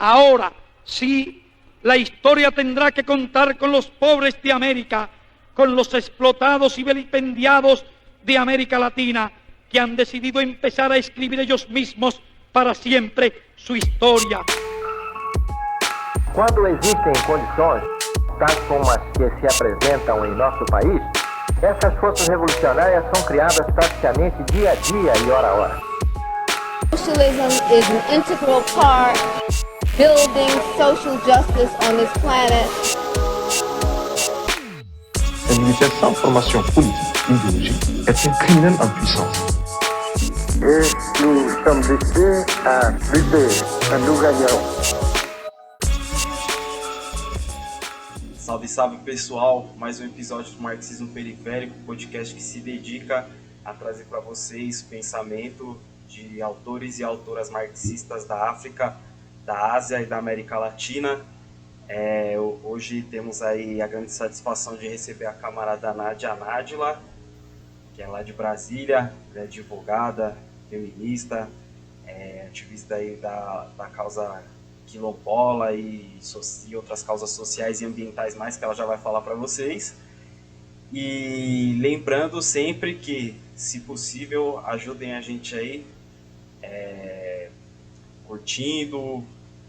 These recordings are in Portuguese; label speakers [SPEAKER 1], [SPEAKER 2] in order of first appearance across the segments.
[SPEAKER 1] Ahora sí, la historia tendrá que contar con los pobres de América, con los explotados y vilipendiados de América Latina, que han decidido empezar a escribir ellos mismos para siempre su historia.
[SPEAKER 2] Quando existem condições, tais como as que se apresentam em nosso país, essas forças revolucionárias são criadas praticamente dia a dia e hora a hora.
[SPEAKER 3] Socialism is an integral part building social justice on this planet.
[SPEAKER 4] L'initiation formation politique idéologique est un criminel en puissance.
[SPEAKER 2] Et nous sommes ici à lutter, nous gagnons.
[SPEAKER 5] Salve, salve pessoal, mais um episódio do Marxismo Periférico, podcast que se dedica a trazer para vocês o pensamento de autores e autoras marxistas da África, da Ásia e da América Latina. Hoje temos aí a grande satisfação de receber a camarada Nádia Nádila, que é lá de Brasília, é advogada, feminista, ativista aí da causa quilombola e outras causas sociais e ambientais mais que ela já vai falar para vocês. E lembrando sempre que, se possível, ajudem a gente aí curtindo,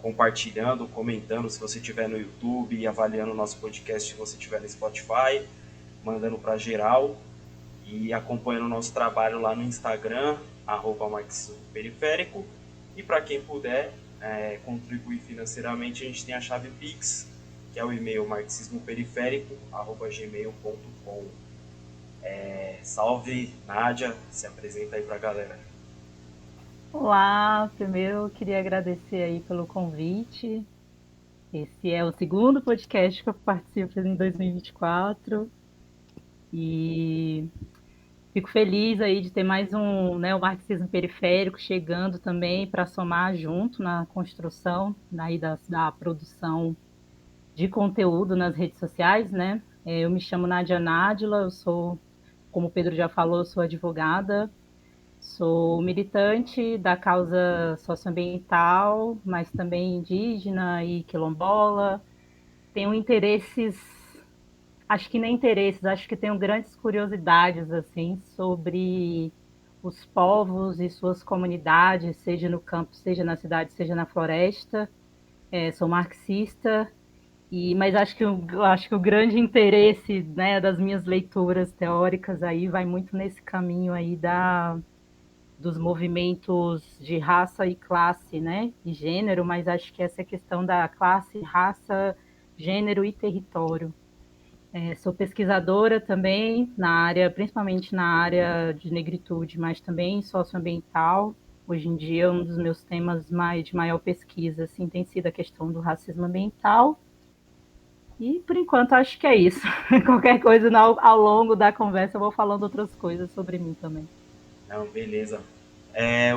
[SPEAKER 5] compartilhando, comentando se você estiver no YouTube e avaliando o nosso podcast se você estiver no Spotify, mandando para geral e acompanhando o nosso trabalho lá no Instagram, @marxismo periférico. E para quem puder contribuir financeiramente, a gente tem a chave Pix, que é o e-mail marxismoperiférico@gmail.com. Salve, Nádia, se apresenta aí pra galera.
[SPEAKER 6] Olá, primeiro eu queria agradecer aí pelo convite. Esse é o segundo podcast que eu participo em 2024 e fico feliz aí de ter mais o Marxismo Periférico chegando também para somar junto na construção daí da produção de conteúdo nas redes sociais, né? Eu me chamo Nádia Nádila, eu sou, como o Pedro já falou, eu sou advogada, sou militante da causa socioambiental, mas também indígena e quilombola. Tenho interesses, acho que tenho grandes curiosidades assim sobre os povos e suas comunidades, seja no campo, seja na cidade, seja na floresta. Sou marxista, mas acho que o grande interesse, né, das minhas leituras teóricas aí vai muito nesse caminho aí dos movimentos de raça e classe, né, e gênero, mas acho que essa questão da classe, raça, gênero e território. Sou pesquisadora também principalmente na área de negritude, mas também socioambiental. Hoje em dia, um dos meus temas de maior pesquisa assim, tem sido a questão do racismo ambiental. E, por enquanto, acho que é isso. Qualquer coisa ao longo da conversa eu vou falando outras coisas sobre mim também.
[SPEAKER 5] Não, beleza.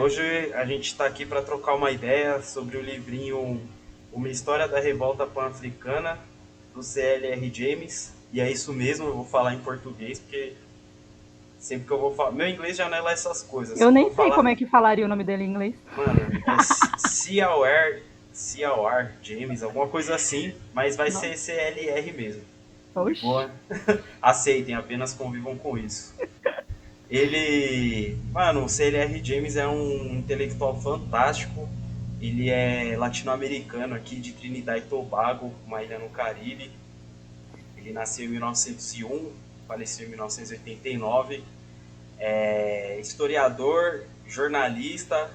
[SPEAKER 5] Hoje a gente está aqui para trocar uma ideia sobre o livrinho Uma História da Revolta Pan-Africana, do C.L.R. James. E é isso mesmo, eu vou falar em português, porque sempre que eu vou falar... Meu inglês já não é lá essas coisas.
[SPEAKER 6] Eu nem sei como é que falaria o nome dele em inglês.
[SPEAKER 5] Mano, C.L.R. James, alguma coisa assim, mas vai ser C.L.R. mesmo.
[SPEAKER 6] Oxi.
[SPEAKER 5] Boa. Aceitem, apenas convivam com isso. O C.L.R. James é um intelectual fantástico. Ele é latino-americano aqui de Trinidad e Tobago, uma ilha no Caribe. Ele nasceu em 1901, faleceu em 1989. Historiador, jornalista,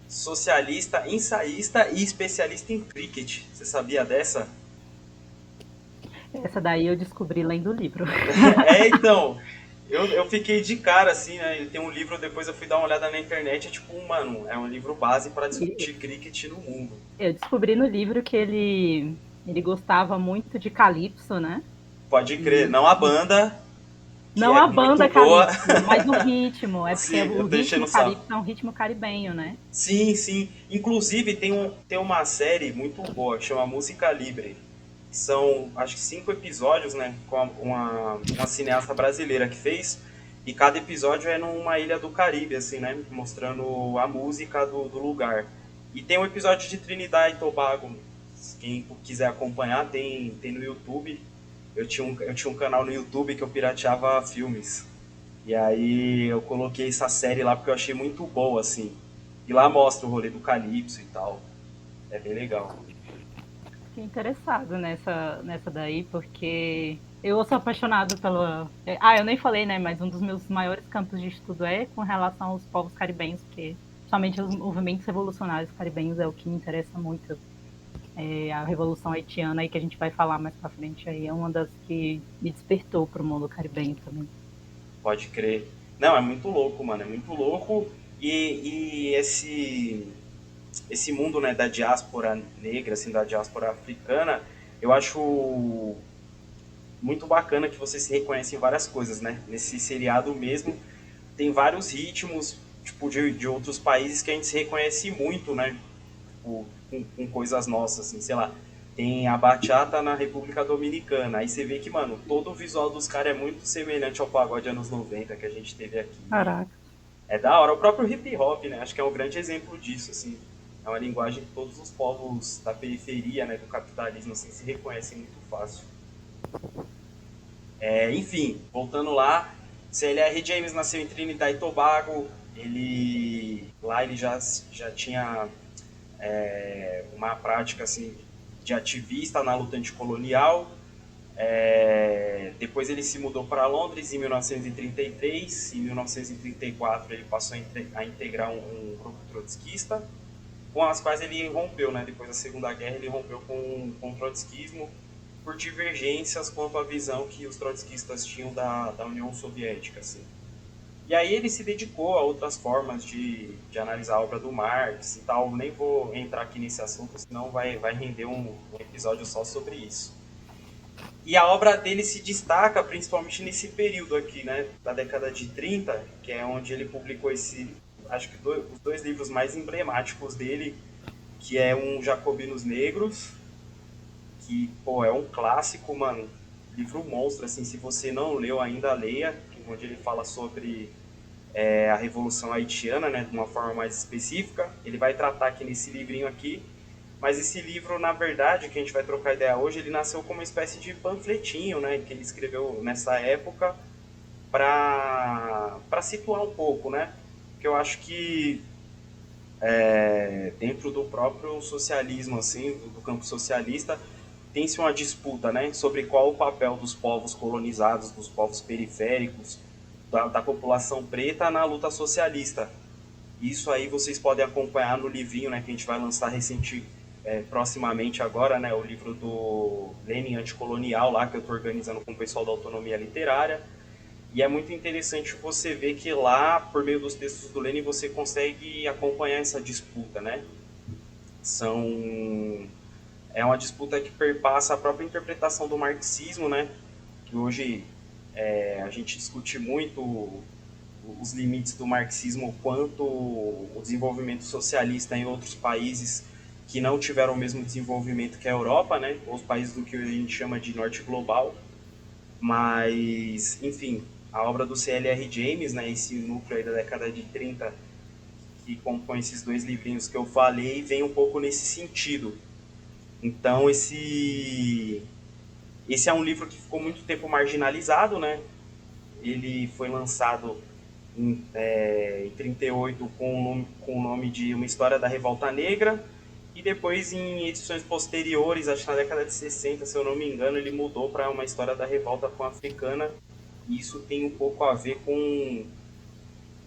[SPEAKER 5] socialista, ensaísta e especialista em cricket. Você sabia dessa?
[SPEAKER 6] Essa daí eu descobri lendo o livro.
[SPEAKER 5] Então... Eu fiquei de cara, assim, né? Ele tem um livro, depois eu fui dar uma olhada na internet, é um livro base para discutir cricket no mundo.
[SPEAKER 6] Eu descobri no livro que ele gostava muito de calypso, né?
[SPEAKER 5] Pode crer, não a banda.
[SPEAKER 6] Não a banda calypso, mas o ritmo. Porque
[SPEAKER 5] sim,
[SPEAKER 6] o ritmo calypso é um ritmo caribenho, né?
[SPEAKER 5] Sim, sim. Inclusive tem uma série muito boa que chama Música Libre. São, acho que 5 episódios, né, com uma cineasta brasileira que fez, e cada episódio é numa ilha do Caribe, assim, né, mostrando a música do lugar. E tem um episódio de Trinidad e Tobago, quem quiser acompanhar, tem no YouTube. Eu tinha um canal no YouTube que eu pirateava filmes. E aí eu coloquei essa série lá porque eu achei muito boa, assim. E lá mostra o rolê do Calypso e tal. É bem legal.
[SPEAKER 6] Fiquei interessado nessa daí, porque eu sou apaixonado pela... eu nem falei, né, mas um dos meus maiores campos de estudo é com relação aos povos caribenhos, porque somente os movimentos revolucionários caribenhos é o que me interessa muito. A Revolução Haitiana, aí que a gente vai falar mais pra frente, aí é uma das que me despertou pro mundo caribenho também.
[SPEAKER 5] Pode crer. Não, é muito louco, mano, é muito louco. E esse mundo, né, da diáspora negra, assim, da diáspora africana, eu acho muito bacana que você se reconhece em várias coisas, né? Nesse seriado mesmo, tem vários ritmos, tipo, de outros países que a gente se reconhece muito, né? Tipo, com coisas nossas, assim, sei lá. Tem a bachata na República Dominicana. Aí você vê que, mano, todo o visual dos caras é muito semelhante ao pagode anos 90 que a gente teve aqui.
[SPEAKER 6] Caraca.
[SPEAKER 5] É da hora. O próprio hip hop, né? Acho que é um grande exemplo disso, assim. É uma linguagem que todos os povos da periferia, né, do capitalismo, assim, se reconhecem muito fácil. Enfim, voltando lá, C.L.R. James nasceu em Trinidad e Tobago. Lá ele já tinha uma prática, assim, de ativista na luta anticolonial. Depois ele se mudou para Londres em 1933. Em 1934 ele passou a integrar um grupo trotskista, com as quais ele rompeu, né? Depois da Segunda Guerra ele rompeu com o trotskismo por divergências quanto à visão que os trotskistas tinham da União Soviética, assim. E aí ele se dedicou a outras formas de analisar a obra do Marx e tal. Nem vou entrar aqui nesse assunto, senão vai render um episódio só sobre isso. E a obra dele se destaca principalmente nesse período aqui, né, da década de 30, que é onde ele publicou acho que os dois livros mais emblemáticos dele, que é um Jacobinos Negros, que, pô, é um clássico, mano, livro monstro, assim, se você não leu ainda, leia, onde ele fala sobre a Revolução Haitiana, né, de uma forma mais específica. Ele vai tratar aqui nesse livrinho aqui, mas esse livro, na verdade, que a gente vai trocar ideia hoje, ele nasceu como uma espécie de panfletinho, né, que ele escreveu nessa época para situar um pouco, né, porque eu acho que dentro do próprio socialismo, assim, do campo socialista, tem-se uma disputa, né, sobre qual o papel dos povos colonizados, dos povos periféricos, da população preta na luta socialista. Isso aí vocês podem acompanhar no livrinho, né, que a gente vai lançar proximamente agora, né, o livro do Lenin Anticolonial, lá que eu estou organizando com o pessoal da Autonomia Literária. E é muito interessante você ver que lá, por meio dos textos do Lenin, você consegue acompanhar essa disputa, né? É uma disputa que perpassa a própria interpretação do marxismo, né? Que hoje a gente discute muito os limites do marxismo quanto o desenvolvimento socialista em outros países que não tiveram o mesmo desenvolvimento que a Europa, né? Os países do que a gente chama de norte global. Mas, enfim, a obra do C.L.R. James, né? Esse núcleo aí da década de 30, que compõe esses dois livrinhos que eu falei, vem um pouco nesse sentido. Então, esse é um livro que ficou muito tempo marginalizado, né? Ele foi lançado em 38 com o nome de Uma História da Revolta Negra, e depois em edições posteriores, acho que na década de 60, se eu não me engano, ele mudou para Uma História da Revolta Pan-Africana, e isso tem um pouco a ver com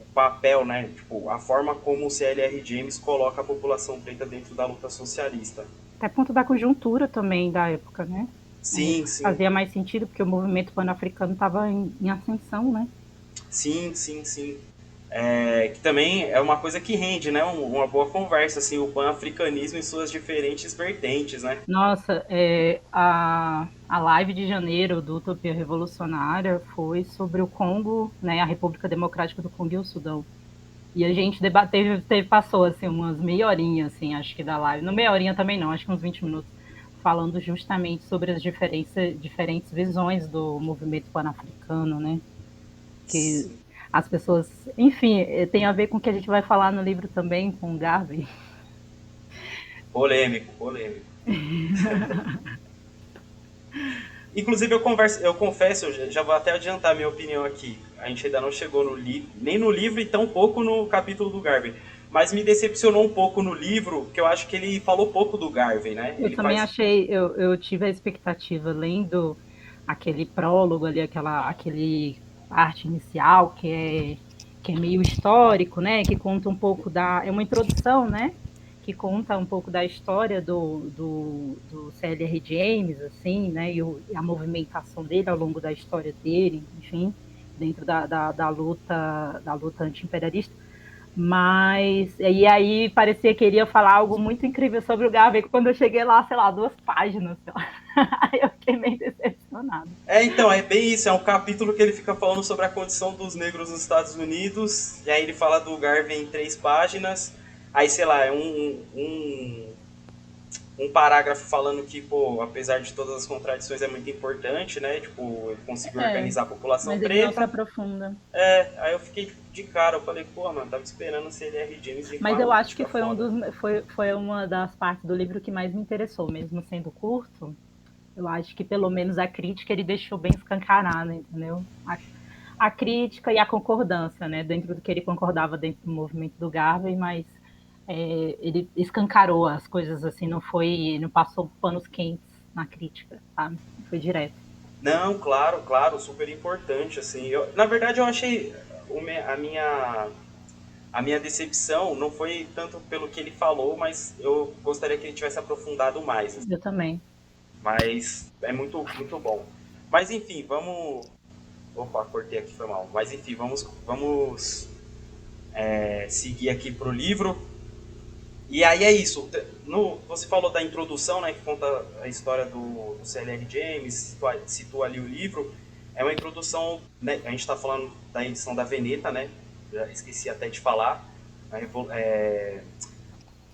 [SPEAKER 5] o papel, né? Tipo, a forma como o C.L.R. James coloca a população preta dentro da luta socialista.
[SPEAKER 6] Até ponto da conjuntura também da época, né?
[SPEAKER 5] Sim.
[SPEAKER 6] Fazia mais sentido, porque o movimento pan-africano estava em ascensão, né?
[SPEAKER 5] Sim. Que também é uma coisa que rende, né? Uma boa conversa, assim, o pan-africanismo em suas diferentes vertentes, né?
[SPEAKER 6] Nossa, a live de janeiro do Utopia Revolucionária foi sobre o Congo, né? A República Democrática do Congo e o Sudão. E a gente passou assim, umas meia horinha, assim, acho que da live. Não meia horinha também não, acho que uns 20 minutos, falando justamente sobre as diferentes visões do movimento pan-africano, né? Que as pessoas... Enfim, tem a ver com o que a gente vai falar no livro também, com o Garvey.
[SPEAKER 5] Polêmico, polêmico. Inclusive, eu confesso, eu já vou até adiantar minha opinião aqui. A gente ainda não chegou nem no livro e tão pouco no capítulo do Garvey. Mas me decepcionou um pouco no livro, porque eu acho que ele falou pouco do Garvey, né?
[SPEAKER 6] Eu também achei, eu tive a expectativa, lendo aquele prólogo ali, aquele parte inicial, que é meio histórico, né? Que conta um pouco é uma introdução, né? Que conta um pouco da história do C.L.R. James, assim, né? E a movimentação dele ao longo da história dele, enfim, dentro da luta anti-imperialista. Mas, e aí parecia que ele ia falar algo muito incrível sobre o Garvey, quando eu cheguei lá, sei lá, 2 páginas, sei lá. Aí eu fiquei meio decepcionado.
[SPEAKER 5] Então, é bem isso, é um capítulo que ele fica falando sobre a condição dos negros nos Estados Unidos, e aí ele fala do Garvey em 3 páginas, aí, sei lá, é um parágrafo falando que, pô, apesar de todas as contradições, é muito importante, né? Tipo, ele conseguiu organizar a população
[SPEAKER 6] mas
[SPEAKER 5] preta.
[SPEAKER 6] ele não se aprofunda.
[SPEAKER 5] Aí eu fiquei de cara, eu falei, pô, mano, tava esperando o C.L.R. James.
[SPEAKER 6] Mas eu acho que foi uma das partes do livro que mais me interessou, mesmo sendo curto. Eu acho que pelo menos a crítica ele deixou bem escancarada, entendeu? A crítica e a concordância, né? Dentro do que ele concordava dentro do movimento do Garvey, mas ele escancarou as coisas, assim, não passou panos quentes na crítica, sabe? Foi direto.
[SPEAKER 5] Não, claro, super importante, assim. Na verdade, eu achei a minha decepção não foi tanto pelo que ele falou, mas eu gostaria que ele tivesse aprofundado mais. Assim.
[SPEAKER 6] Eu também.
[SPEAKER 5] Mas é muito, muito bom. Mas enfim, vamos... Opa, cortei aqui, foi mal. Mas enfim, vamos seguir aqui pro livro. E aí é isso. Você falou da introdução, né, que conta a história do C.L.R. James, citou ali o livro. É uma introdução, né, a gente está falando da edição da Veneta, né? Já esqueci até de falar.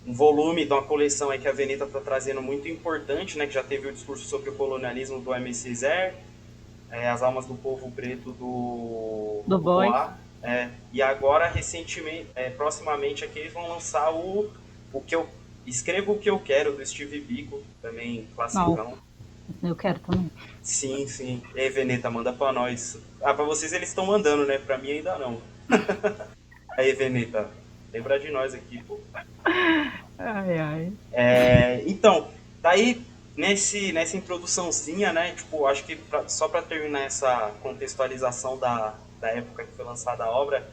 [SPEAKER 5] Um volume de uma coleção aí que a Veneta está trazendo muito importante, né, que já teve o discurso sobre o colonialismo do Aimé Césaire, As Almas do Povo Preto do
[SPEAKER 6] Bois.
[SPEAKER 5] E agora, recentemente, proximamente aqui, eles vão lançar o que eu escrevo o que eu quero, do Steve Biko, também classicão.
[SPEAKER 6] Eu quero também.
[SPEAKER 5] Sim. E aí, Veneta, manda pra nós. Pra vocês eles estão mandando, né? Pra mim ainda não. Aí, Veneta, lembra de nós aqui, pô.
[SPEAKER 6] Ai.
[SPEAKER 5] Então, daí, nessa introduçãozinha, né? Tipo, acho que só pra terminar essa contextualização da época que foi lançada a obra,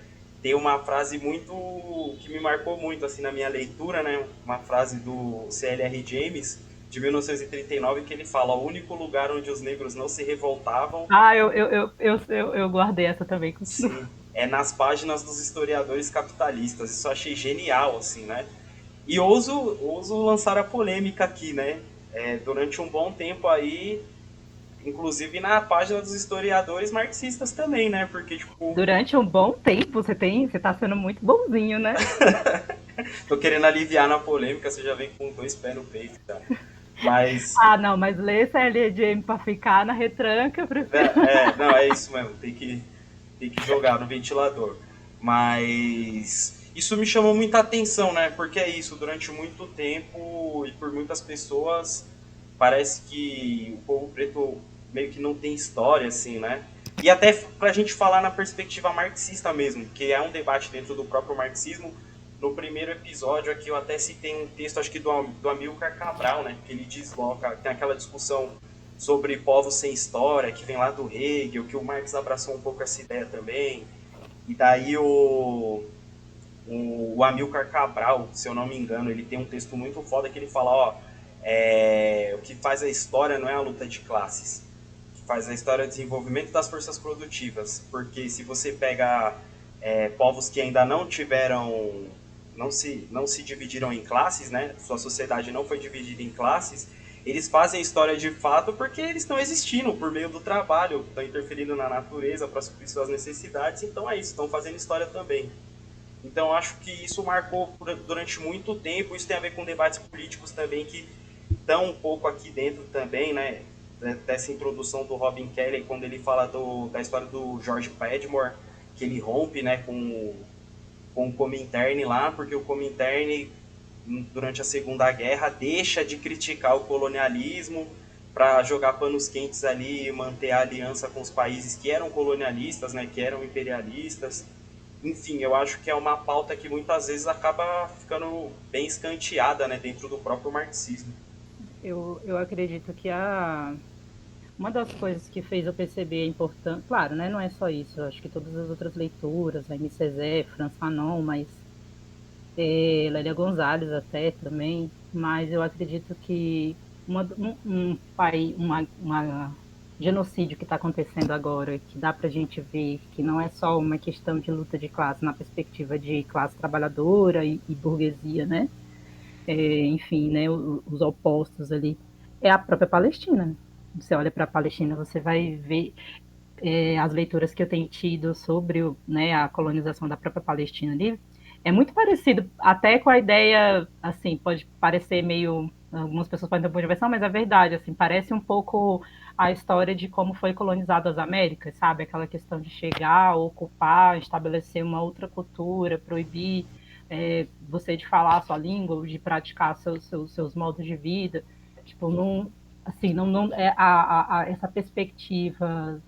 [SPEAKER 5] tem uma frase que me marcou muito, assim, na minha leitura, né? Uma frase do C.L.R. James, de 1939, que ele fala: o único lugar onde os negros não se revoltavam...
[SPEAKER 6] Eu guardei essa também.
[SPEAKER 5] Sim, é nas páginas dos historiadores capitalistas. Isso eu achei genial, assim, né? E ouso lançar a polêmica aqui, né? Durante um bom tempo aí... Inclusive na página dos historiadores marxistas também, né? Porque, tipo...
[SPEAKER 6] Durante um bom tempo, você tá sendo muito bonzinho, né?
[SPEAKER 5] Tô querendo aliviar na polêmica, você já vem com 2 pés no peito, tá? Mas...
[SPEAKER 6] não, mas ler CLGM pra ficar na retranca, eu prefiro...
[SPEAKER 5] Não, é isso mesmo, tem que jogar no ventilador. Mas... Isso me chamou muita atenção, né? Porque é isso, durante muito tempo e por muitas pessoas, parece que o povo preto meio que não tem história, assim, né? E até pra gente falar na perspectiva marxista mesmo, que é um debate dentro do próprio marxismo. No primeiro episódio aqui eu até citei um texto, acho que do Amílcar Cabral, né? Que ele desloca, tem aquela discussão sobre povos sem história, que vem lá do Hegel, que o Marx abraçou um pouco essa ideia também. E daí o Amílcar Cabral, se eu não me engano, ele tem um texto muito foda que ele fala, o que faz a história não é a luta de classes, o que faz a história é o desenvolvimento das forças produtivas, porque se você pega povos que ainda não tiveram, não se dividiram em classes, né? Sua sociedade não foi dividida em classes, eles fazem história de fato porque eles estão existindo por meio do trabalho, estão interferindo na natureza para suprir suas necessidades, então é isso, estão fazendo história também. Então acho que isso marcou durante muito tempo, isso tem a ver com debates políticos também que estão um pouco aqui dentro também, né, dessa introdução do Robin Kelley, quando ele fala da história do George Padmore, que ele rompe, né, com o Comintern lá, porque o Comintern durante a Segunda Guerra, deixa de criticar o colonialismo para jogar panos quentes ali e manter a aliança com os países que eram colonialistas, né, que eram imperialistas. Enfim, eu acho que é uma pauta que muitas vezes acaba ficando bem escanteada, né, dentro do próprio marxismo.
[SPEAKER 6] Eu acredito que uma das coisas que fez eu perceber a importância, claro, né, não é só isso, eu acho que todas as outras leituras, a M. Césaire, Franz Fanon, mas Lélia Gonzalez até também, mas eu acredito que uma genocídio que está acontecendo agora, que dá para a gente ver que não é só uma questão de luta de classe na perspectiva de classe trabalhadora e burguesia, né? Enfim, né, os opostos ali, é a própria Palestina. Você olha para a Palestina, você vai ver as leituras que eu tenho tido sobre né, a colonização da própria Palestina ali, é muito parecido até com a ideia, assim, pode parecer meio, algumas pessoas podem ter um pouco de versão, mas é verdade, assim, parece um pouco a história de como foi colonizado as Américas, sabe? Aquela questão de chegar, ocupar, estabelecer uma outra cultura, proibir você de falar a sua língua, ou de praticar seus modos de vida, tipo, não, assim, não essa perspectiva,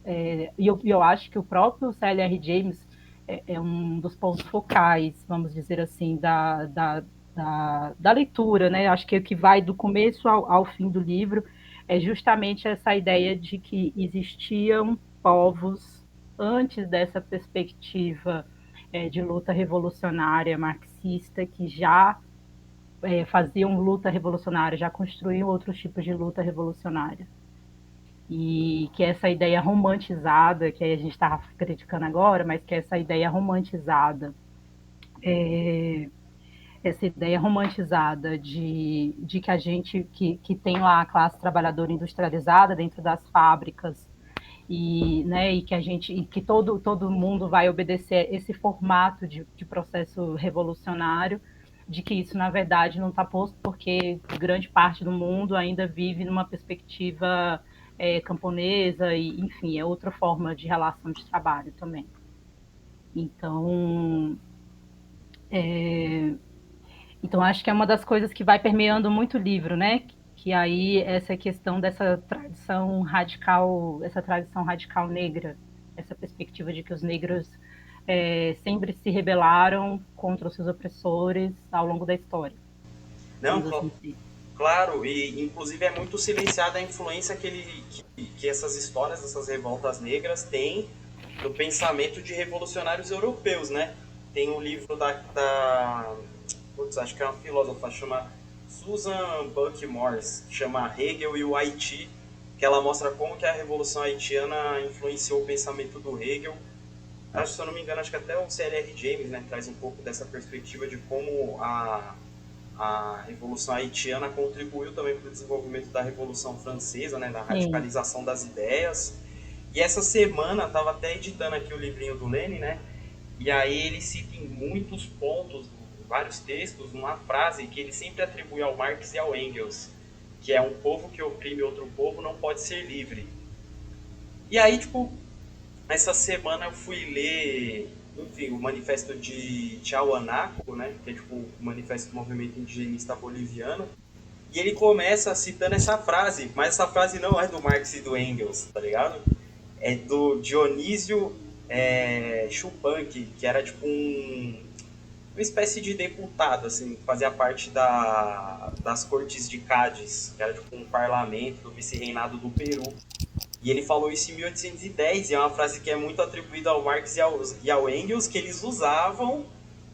[SPEAKER 6] e eu acho que o próprio C.L.R. James é um dos pontos focais, vamos dizer assim, da leitura, né? Acho que o que vai do começo ao fim do livro é justamente essa ideia de que existiam povos antes dessa perspectiva de luta revolucionária marxista que já faziam luta revolucionária, já construíam outros tipos de luta revolucionária. E que essa ideia romantizada, que a gente está criticando agora, mas que essa ideia romantizada, essa ideia romantizada de que a gente, que tem lá a classe trabalhadora industrializada dentro das fábricas, e que a gente, e que todo mundo vai obedecer esse formato de processo revolucionário, de que isso na verdade não está posto porque grande parte do mundo ainda vive numa perspectiva camponesa e, enfim, é outra forma de relação de trabalho também. Então, acho que é uma das coisas que vai permeando muito o livro, né? Que aí essa questão dessa tradição radical negra, essa perspectiva de que os negros sempre se rebelaram contra os seus opressores ao longo da história.
[SPEAKER 5] Não, claro, e inclusive é muito silenciada a influência que essas histórias, essas revoltas negras têm no pensamento de revolucionários europeus, né? Tem um livro acho que é uma filósofa, chama Susan Buck-Morss, que chama Hegel e o Haiti, que ela mostra como que a Revolução Haitiana influenciou o pensamento do Hegel. Se eu não me engano, acho que até o C.L.R. James, né, traz um pouco dessa perspectiva de como a Revolução Haitiana contribuiu também para o desenvolvimento da Revolução Francesa, né, da radicalização das ideias. E essa semana, estava até editando aqui o livrinho do Lenin, né, e aí ele cita em muitos pontos, vários textos, uma frase que ele sempre atribui ao Marx e ao Engels, que é: um povo que oprime outro povo não pode ser livre. E aí, tipo, essa semana eu fui ler, enfim, o manifesto de Tiahuanaco, né, que é tipo o manifesto do movimento indigenista boliviano, e ele começa citando essa frase, mas essa frase não é do Marx e do Engels, tá ligado? É do Dionísio Schuppanck, que era tipo uma espécie de deputado, assim, que fazia parte das cortes de Cádiz, que era tipo um parlamento do vice-reinado do Peru. E ele falou isso em 1810, e é uma frase que é muito atribuída ao Marx e ao Engels, que eles usavam,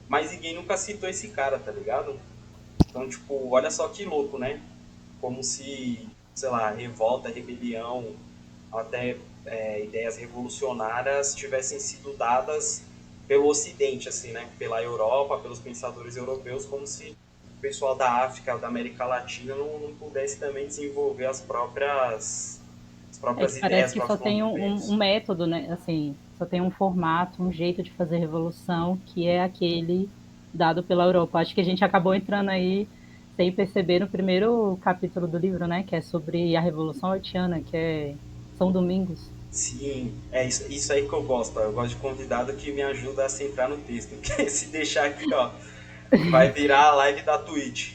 [SPEAKER 5] mas ninguém nunca citou esse cara, tá ligado? Então, tipo, olha só que louco, né? Como se, sei lá, revolta, rebelião, até ideias revolucionárias tivessem sido dadas pelo Ocidente, assim, né? Pela Europa, pelos pensadores europeus, como se o pessoal da África, da América Latina não pudesse também desenvolver as próprias ideias.
[SPEAKER 6] Parece que só tem um método, né? Assim, só tem um formato, um jeito de fazer revolução, que é aquele dado pela Europa. Acho que a gente acabou entrando aí sem perceber no primeiro capítulo do livro, né? Que é sobre a Revolução Haitiana, que é São Domingos.
[SPEAKER 5] Sim, é isso aí que eu gosto. Eu gosto de convidado que me ajuda a centrar no texto. Porque se deixar aqui, ó, Vai virar a live da Twitch.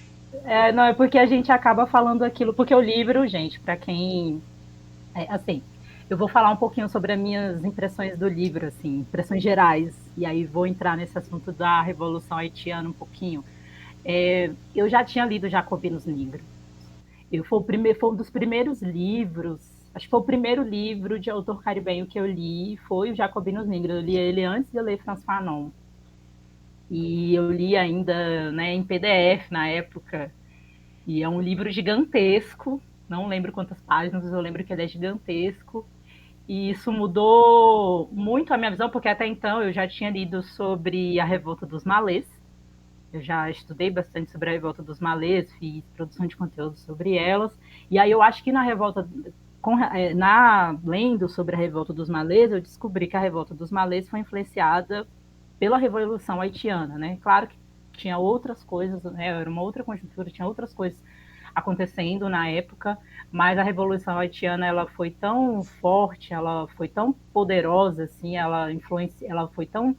[SPEAKER 6] Não, é porque a gente acaba falando aquilo, porque o livro, gente, para quem... assim, eu vou falar um pouquinho sobre as minhas impressões do livro, assim, impressões gerais, e aí vou entrar nesse assunto da Revolução Haitiana um pouquinho. Eu já tinha lido Jacobinos Negros. Foi um dos primeiros livros, acho que foi o primeiro livro de autor caribenho que eu li, foi o Jacobinos Negros. Eu li ele antes de eu ler Franz Fanon. E eu li ainda, né, em PDF na época. E é um livro gigantesco, não lembro quantas páginas, mas eu lembro que ele é gigantesco. E isso mudou muito a minha visão, porque até então eu já tinha lido sobre a Revolta dos Malês. Eu já estudei bastante sobre a Revolta dos Malês, fiz produção de conteúdo sobre elas. E aí eu acho que lendo sobre a Revolta dos Malês, eu descobri que a Revolta dos Malês foi influenciada pela Revolução Haitiana, né? Claro que tinha outras coisas, né? Era uma outra conjuntura, tinha outras coisas acontecendo na época, mas a Revolução Haitiana ela foi tão forte, ela foi tão poderosa, assim, ela foi tão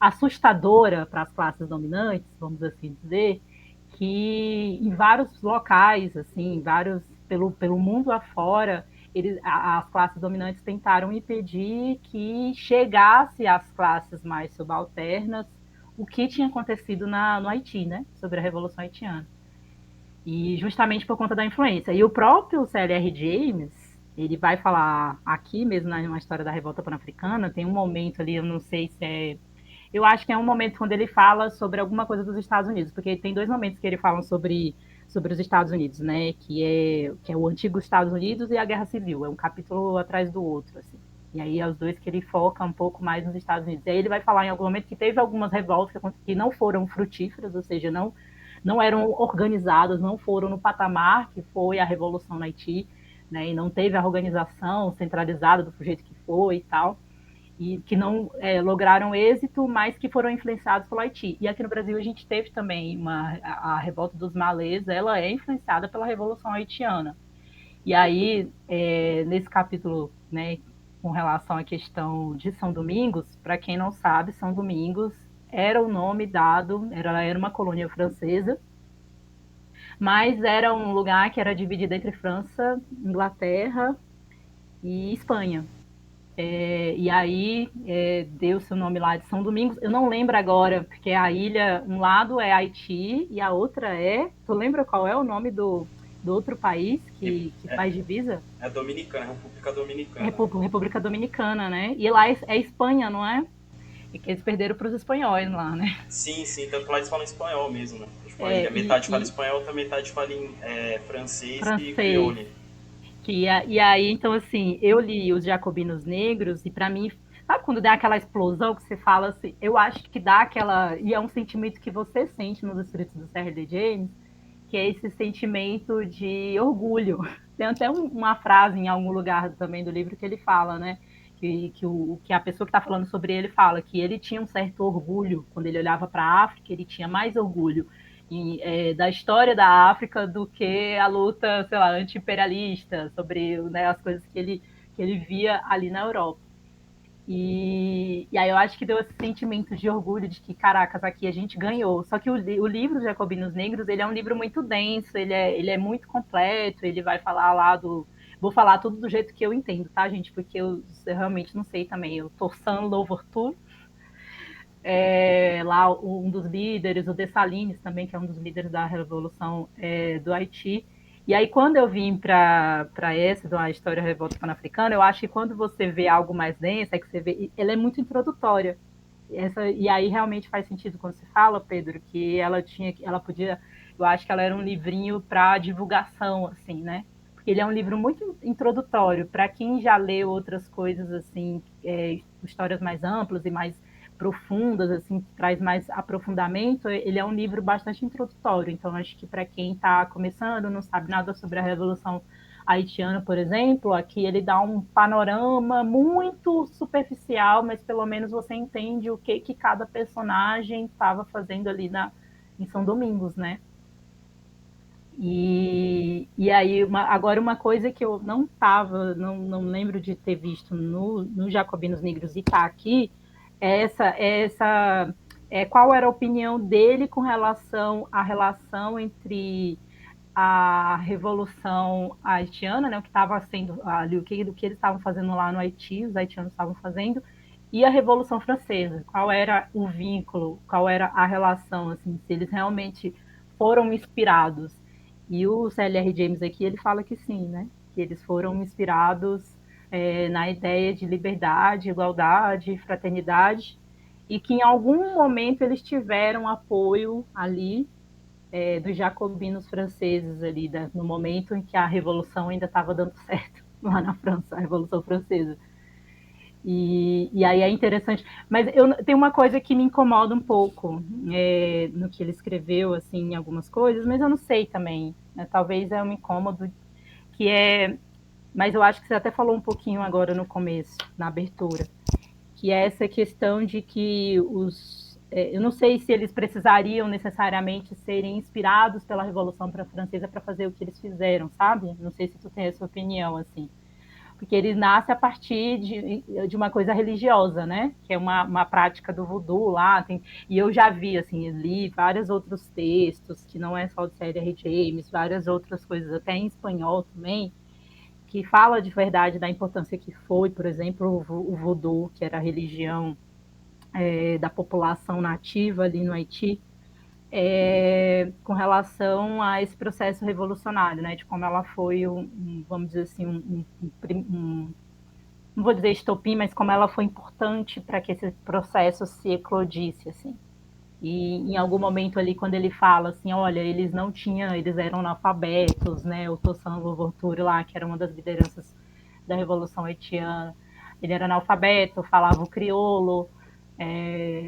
[SPEAKER 6] assustadora para as classes dominantes, vamos assim dizer, que em vários locais, assim, pelo mundo afora, as classes dominantes tentaram impedir que chegasse às classes mais subalternas o que tinha acontecido no Haiti, né, sobre a Revolução Haitiana. E justamente por conta da influência. E o próprio C.L.R. James, ele vai falar aqui mesmo na história da Revolta Pan-Africana, tem um momento ali, eu não sei se é... Eu acho que é um momento quando ele fala sobre alguma coisa dos Estados Unidos, porque tem dois momentos que ele fala sobre os Estados Unidos, né? Que é o antigo Estados Unidos e a Guerra Civil. É um capítulo atrás do outro, assim. E aí é os dois que ele foca um pouco mais nos Estados Unidos. E aí ele vai falar em algum momento que teve algumas revoltas que não foram frutíferas, ou seja, não eram organizadas, não foram no patamar que foi a Revolução no Haiti, né? E não teve a organização centralizada do jeito que foi e tal. E que não lograram êxito, mas que foram influenciados pelo Haiti. E aqui no Brasil a gente teve também a Revolta dos Malês, ela é influenciada pela Revolução Haitiana. E aí, nesse capítulo, né, com relação à questão de São Domingos, para quem não sabe, São Domingos era o nome dado, era uma colônia francesa, mas era um lugar que era dividido entre França, Inglaterra e Espanha. E aí deu-se o nome lá de São Domingos. Eu não lembro agora, porque a ilha, um lado é Haiti e a outra Tu lembra qual é o nome do outro país que faz divisa?
[SPEAKER 5] É Dominicana, República Dominicana.
[SPEAKER 6] República Dominicana, né? E lá é Espanha, não é? E que eles perderam para os espanhóis lá, né?
[SPEAKER 5] Sim, tanto lá eles falam espanhol mesmo, né? Metade fala espanhol, outra metade fala em francês e crioulo.
[SPEAKER 6] E aí, então, assim, eu li os Jacobinos Negros e para mim, sabe quando dá aquela explosão que você fala assim, eu acho que dá aquela... E é um sentimento que você sente nos escritos do C.L.R. James, que é esse sentimento de orgulho. Tem até uma frase em algum lugar também do livro que ele fala, né? Que a pessoa que está falando sobre ele fala que ele tinha um certo orgulho quando ele olhava para a África, ele tinha mais orgulho da história da África do que a luta, sei lá, anti-imperialista, sobre, né, as coisas que ele via ali na Europa. E aí eu acho que deu esse sentimento de orgulho de que, caracas, aqui a gente ganhou. Só que o livro Jacobinos Negros, ele é um livro muito denso, ele é muito completo, ele vai falar lá Vou falar tudo do jeito que eu entendo, tá, gente? Porque eu realmente não sei também. Eu tô sans l'ouverture. Lá um dos líderes, o Dessalines também, que é um dos líderes da Revolução do Haiti. E aí, quando eu vim para essa, da história da Revolta Pan-Africana, eu acho que quando você vê algo mais denso, que você vê, ela é muito introdutória. E aí realmente faz sentido quando se fala, Pedro, que ela podia, eu acho que ela era um livrinho para divulgação, assim, né? Porque ele é um livro muito introdutório para quem já leu outras coisas, assim, histórias mais amplas e mais profundas, assim, que traz mais aprofundamento. Ele é um livro bastante introdutório, então acho que para quem está começando, não sabe nada sobre a Revolução Haitiana, por exemplo, aqui ele dá um panorama muito superficial, mas pelo menos você entende o que cada personagem estava fazendo ali em São Domingos, né? E aí, agora uma coisa que eu não lembro de ter visto no Jacobinos Negros e está aqui, qual era a opinião dele com relação à relação entre a Revolução Haitiana, né, o que estava sendo ali, o que eles estavam fazendo lá no Haiti, os haitianos estavam fazendo, e a Revolução Francesa. Qual era o vínculo, qual era a relação, assim, se eles realmente foram inspirados. E o C.L.R. James aqui, ele fala que sim, né, que eles foram inspirados na ideia de liberdade, igualdade, fraternidade, e que em algum momento eles tiveram apoio ali dos jacobinos franceses ali, no momento em que a Revolução ainda estava dando certo lá na França, a Revolução Francesa. E aí é interessante. Mas tem uma coisa que me incomoda um pouco no que ele escreveu, assim, em algumas coisas, mas eu não sei também. Né? Talvez é um incômodo que é... Mas eu acho que você até falou um pouquinho agora no começo, na abertura, que é essa questão de que eu não sei se eles precisariam necessariamente serem inspirados pela Revolução Francesa para fazer o que eles fizeram, sabe? Não sei se tu tem essa opinião, assim. Porque ele nasce a partir de uma coisa religiosa, né? Que é uma prática do voodoo lá. E eu já vi, assim, li vários outros textos, que não é só do C.L.R. James, várias outras coisas, até em espanhol também, que fala de verdade da importância que foi, por exemplo, o voodoo, que era a religião da população nativa ali no Haiti, com relação a esse processo revolucionário, né, de como ela foi, vamos dizer assim, não vou dizer estopim, mas como ela foi importante para que esse processo se eclodisse, assim. E em algum momento ali, quando ele fala assim, olha, eles eram analfabetos, né, o Toussaint Louverture lá, que era uma das lideranças da Revolução Haitiana, ele era analfabeto, falava o crioulo,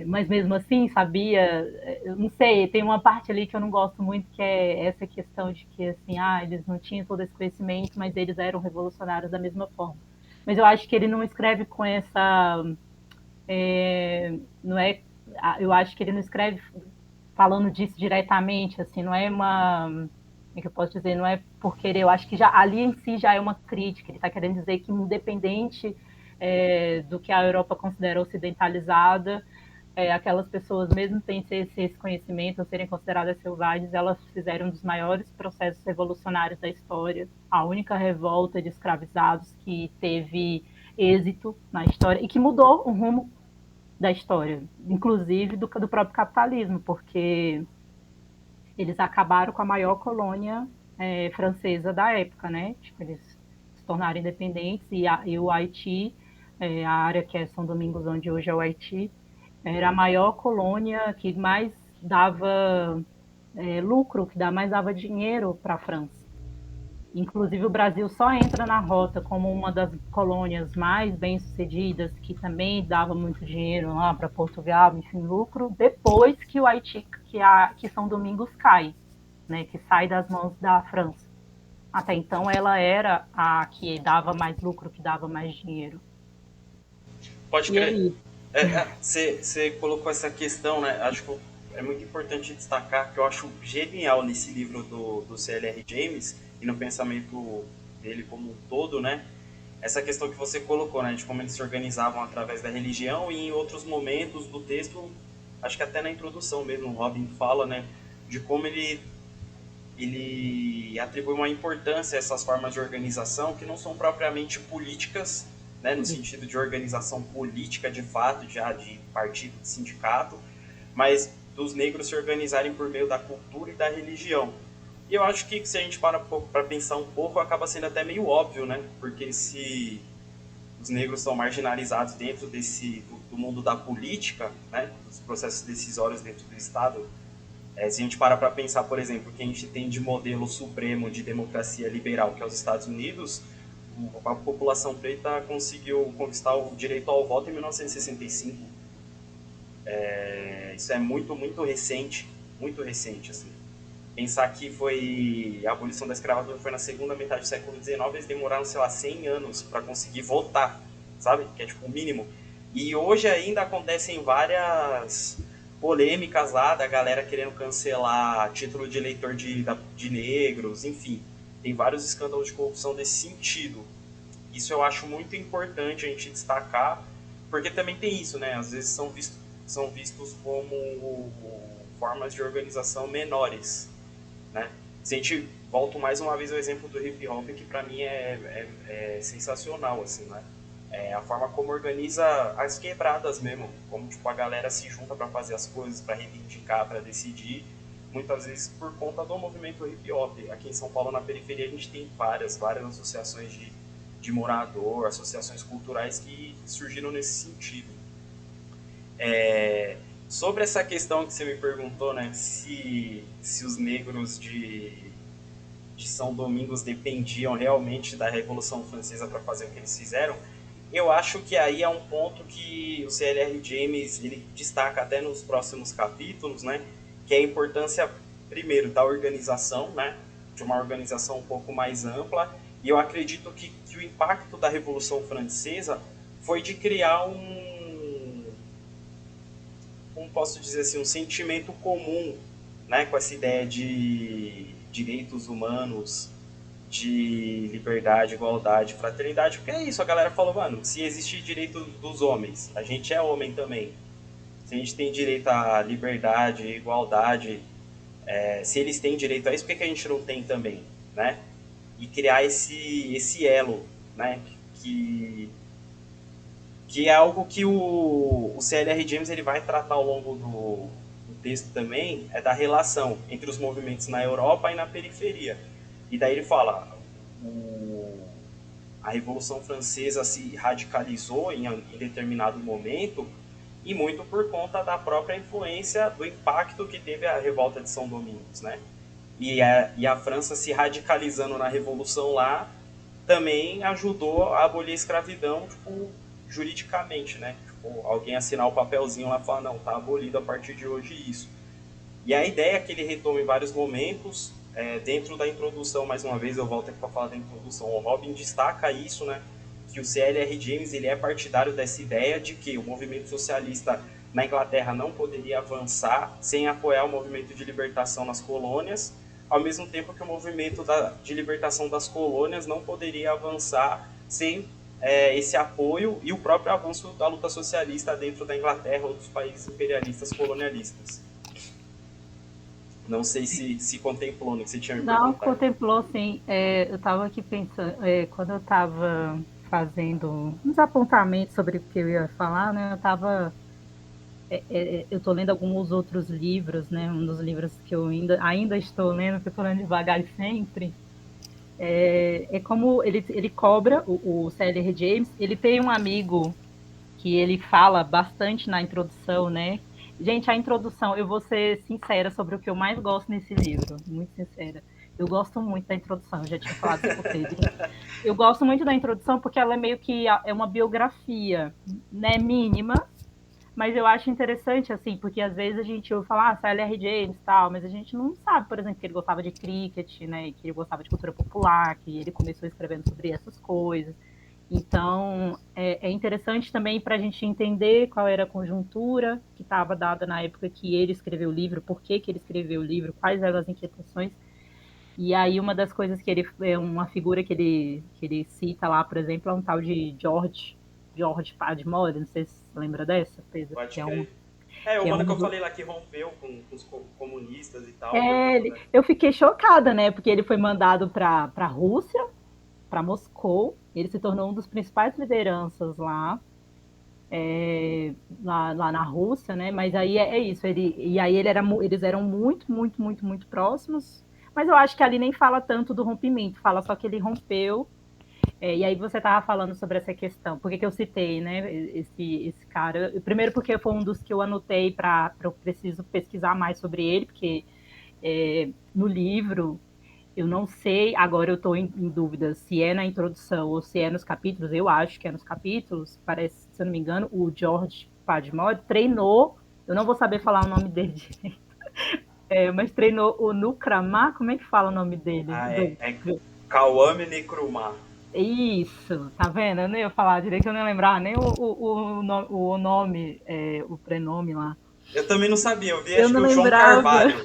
[SPEAKER 6] mas mesmo assim sabia, eu não sei, tem uma parte ali que eu não gosto muito, que é essa questão de que assim, eles não tinham todo esse conhecimento, mas eles eram revolucionários da mesma forma. Mas eu acho que ele não escreve com essa, não é, eu acho que ele não escreve falando disso diretamente, assim, não é uma, como é que eu posso dizer, não é por querer, eu acho que já ali em si já é uma crítica, ele está querendo dizer que independente do que a Europa considera ocidentalizada, aquelas pessoas, mesmo sem ter esse conhecimento ou serem consideradas selvagens, elas fizeram um dos maiores processos revolucionários da história, a única revolta de escravizados que teve êxito na história e que mudou o rumo da história, inclusive do próprio capitalismo, porque eles acabaram com a maior colônia francesa da época, né? Tipo, eles se tornaram independentes e o Haiti, a área que é São Domingos, onde hoje é o Haiti, era a maior colônia que mais dava lucro, que mais dava dinheiro para a França. Inclusive, o Brasil só entra na rota como uma das colônias mais bem-sucedidas, que também dava muito dinheiro lá para Portugal, enfim, lucro, depois que o Haiti, que São Domingos cai, né, que sai das mãos da França. Até então, ela era a que dava mais lucro, que dava mais dinheiro.
[SPEAKER 5] Pode crer. Você colocou essa questão, né? Acho que é muito importante destacar que eu acho genial nesse livro do C.L.R. James e no pensamento dele como um todo, né? Essa questão que você colocou, né? De como eles se organizavam através da religião e em outros momentos do texto, acho que até na introdução mesmo, o Robin fala, né? De como ele atribui uma importância a essas formas de organização que não são propriamente políticas, né, no sentido de organização política de fato, já de partido, de sindicato, mas dos negros se organizarem por meio da cultura e da religião. E eu acho que se a gente para pensar um pouco, acaba sendo até meio óbvio, né? Porque se os negros são marginalizados dentro do mundo da política, né, dos processos decisórios dentro do Estado, se a gente para pensar, por exemplo, que a gente tem de modelo supremo de democracia liberal, que é os Estados Unidos, a população preta conseguiu conquistar o direito ao voto em 1965. Isso é muito, muito recente, assim. Pensar que a abolição da escravatura foi na segunda metade do século XIX, eles demoraram, 100 anos para conseguir votar, sabe? Que é tipo o mínimo. E hoje ainda acontecem várias polêmicas lá da galera querendo cancelar título de eleitor de negros, enfim. Tem vários escândalos de corrupção nesse sentido. Isso eu acho muito importante a gente destacar, porque também tem isso, né? Às vezes são vistos como formas de organização menores, né? Se a gente volta mais uma vez ao exemplo do hip hop, que para mim é sensacional, assim, né? A forma como organiza as quebradas mesmo, como tipo, a galera se junta para fazer as coisas, para reivindicar, para decidir, muitas vezes por conta do movimento hip hop. Aqui em São Paulo, na periferia, a gente tem várias associações de morador, associações culturais que surgiram nesse sentido. Sobre essa questão que você me perguntou, né, se os negros de São Domingos dependiam realmente da Revolução Francesa para fazer o que eles fizeram, eu acho que aí é um ponto que o C.L.R. James ele destaca até nos próximos capítulos, né, que é a importância, primeiro, da organização, né, de uma organização um pouco mais ampla, e eu acredito que o impacto da Revolução Francesa foi de criar como posso dizer assim, um sentimento comum, né, com essa ideia de direitos humanos, de liberdade, igualdade, fraternidade, porque é isso, a galera falou, mano, se existe direito dos homens, a gente é homem também. Se a gente tem direito à liberdade, igualdade, se eles têm direito a isso, por que a gente não tem também, né? E criar esse elo, né, que é algo que o C.L.R. James ele vai tratar ao longo do texto também, é da relação entre os movimentos na Europa e na periferia. E daí ele fala, a Revolução Francesa se radicalizou em determinado momento, e muito por conta da própria influência, do impacto que teve a Revolta de São Domingos, né? E a França se radicalizando na Revolução lá, também ajudou a abolir a escravidão, tipo, juridicamente, né? Tipo, alguém assinar o papelzinho lá e falar, não, tá abolido a partir de hoje isso. E a ideia é que ele retoma em vários momentos, dentro da introdução, mais uma vez eu volto aqui para falar da introdução, o Robin destaca isso, né? Que o C.L.R. James ele é partidário dessa ideia de que o movimento socialista na Inglaterra não poderia avançar sem apoiar o movimento de libertação nas colônias, ao mesmo tempo que o movimento de libertação das colônias não poderia avançar sem esse apoio e o próprio avanço da luta socialista dentro da Inglaterra ou dos países imperialistas colonialistas. Não sei se contemplou no que você tinha me perguntado.
[SPEAKER 6] Não, contemplou sim. Eu estava aqui pensando, quando eu estava fazendo uns apontamentos sobre o que eu ia falar, né, eu estou lendo alguns outros livros, né, um dos livros que eu ainda estou lendo, que eu estou lendo devagar e sempre, como ele cobra, o C.L.R. James, ele tem um amigo que ele fala bastante na introdução, né? Gente, a introdução, eu vou ser sincera sobre o que eu mais gosto nesse livro, muito sincera. Eu gosto muito da introdução, eu já tinha falado isso com o Pedro. Eu gosto muito da introdução porque ela é meio que uma biografia, né, mínima, mas eu acho interessante, assim, porque às vezes a gente ouve falar, C.L.R. James e tal, mas a gente não sabe, por exemplo, que ele gostava de cricket, né, que ele gostava de cultura popular, que ele começou escrevendo sobre essas coisas. Então, é interessante também para a gente entender qual era a conjuntura que estava dada na época que ele escreveu o livro, por que ele escreveu o livro, quais eram as inquietações. E aí uma das coisas que uma figura que ele cita lá, por exemplo, é um tal de George Padmore, não sei se você lembra dessa, Pedro?
[SPEAKER 5] Pode
[SPEAKER 6] que
[SPEAKER 5] crer. O mano que eu falei lá que rompeu com os comunistas e tal.
[SPEAKER 6] Eu fiquei chocada, né, porque ele foi mandado para a Rússia, para Moscou, ele se tornou um dos principais lideranças lá na Rússia, né? Mas aí isso, eles eram muito, muito, muito, muito próximos, mas eu acho que ali nem fala tanto do rompimento, fala só que ele rompeu, e aí você estava falando sobre essa questão, por que eu citei, né, esse cara, primeiro porque foi um dos que eu anotei eu preciso pesquisar mais sobre ele, porque no livro, eu não sei, agora eu estou em dúvida se é na introdução ou se é nos capítulos, eu acho que é nos capítulos, parece, se eu não me engano, o George Padmore treinou, eu não vou saber falar o nome dele direito, mas treinou o Nkrumah, como é que fala o nome dele?
[SPEAKER 5] Kwame Nkrumah.
[SPEAKER 6] Isso, tá vendo? Eu nem ia falar direito, eu nem ia lembrar nem o nome, o prenome lá.
[SPEAKER 5] Eu também não sabia, eu vi acho que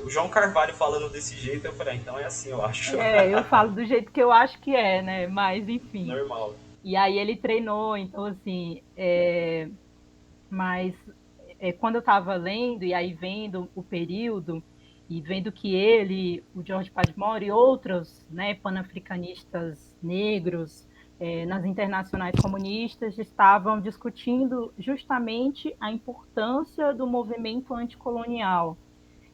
[SPEAKER 5] o João Carvalho falando desse jeito, eu falei, então é assim, eu acho.
[SPEAKER 6] Eu falo do jeito que eu acho que é, né? Mas, enfim.
[SPEAKER 5] Normal.
[SPEAKER 6] E aí ele treinou, então assim, mas quando eu estava lendo e aí vendo o período e vendo que ele, o George Padmore e outros, né, panafricanistas negros nas internacionais comunistas estavam discutindo justamente a importância do movimento anticolonial,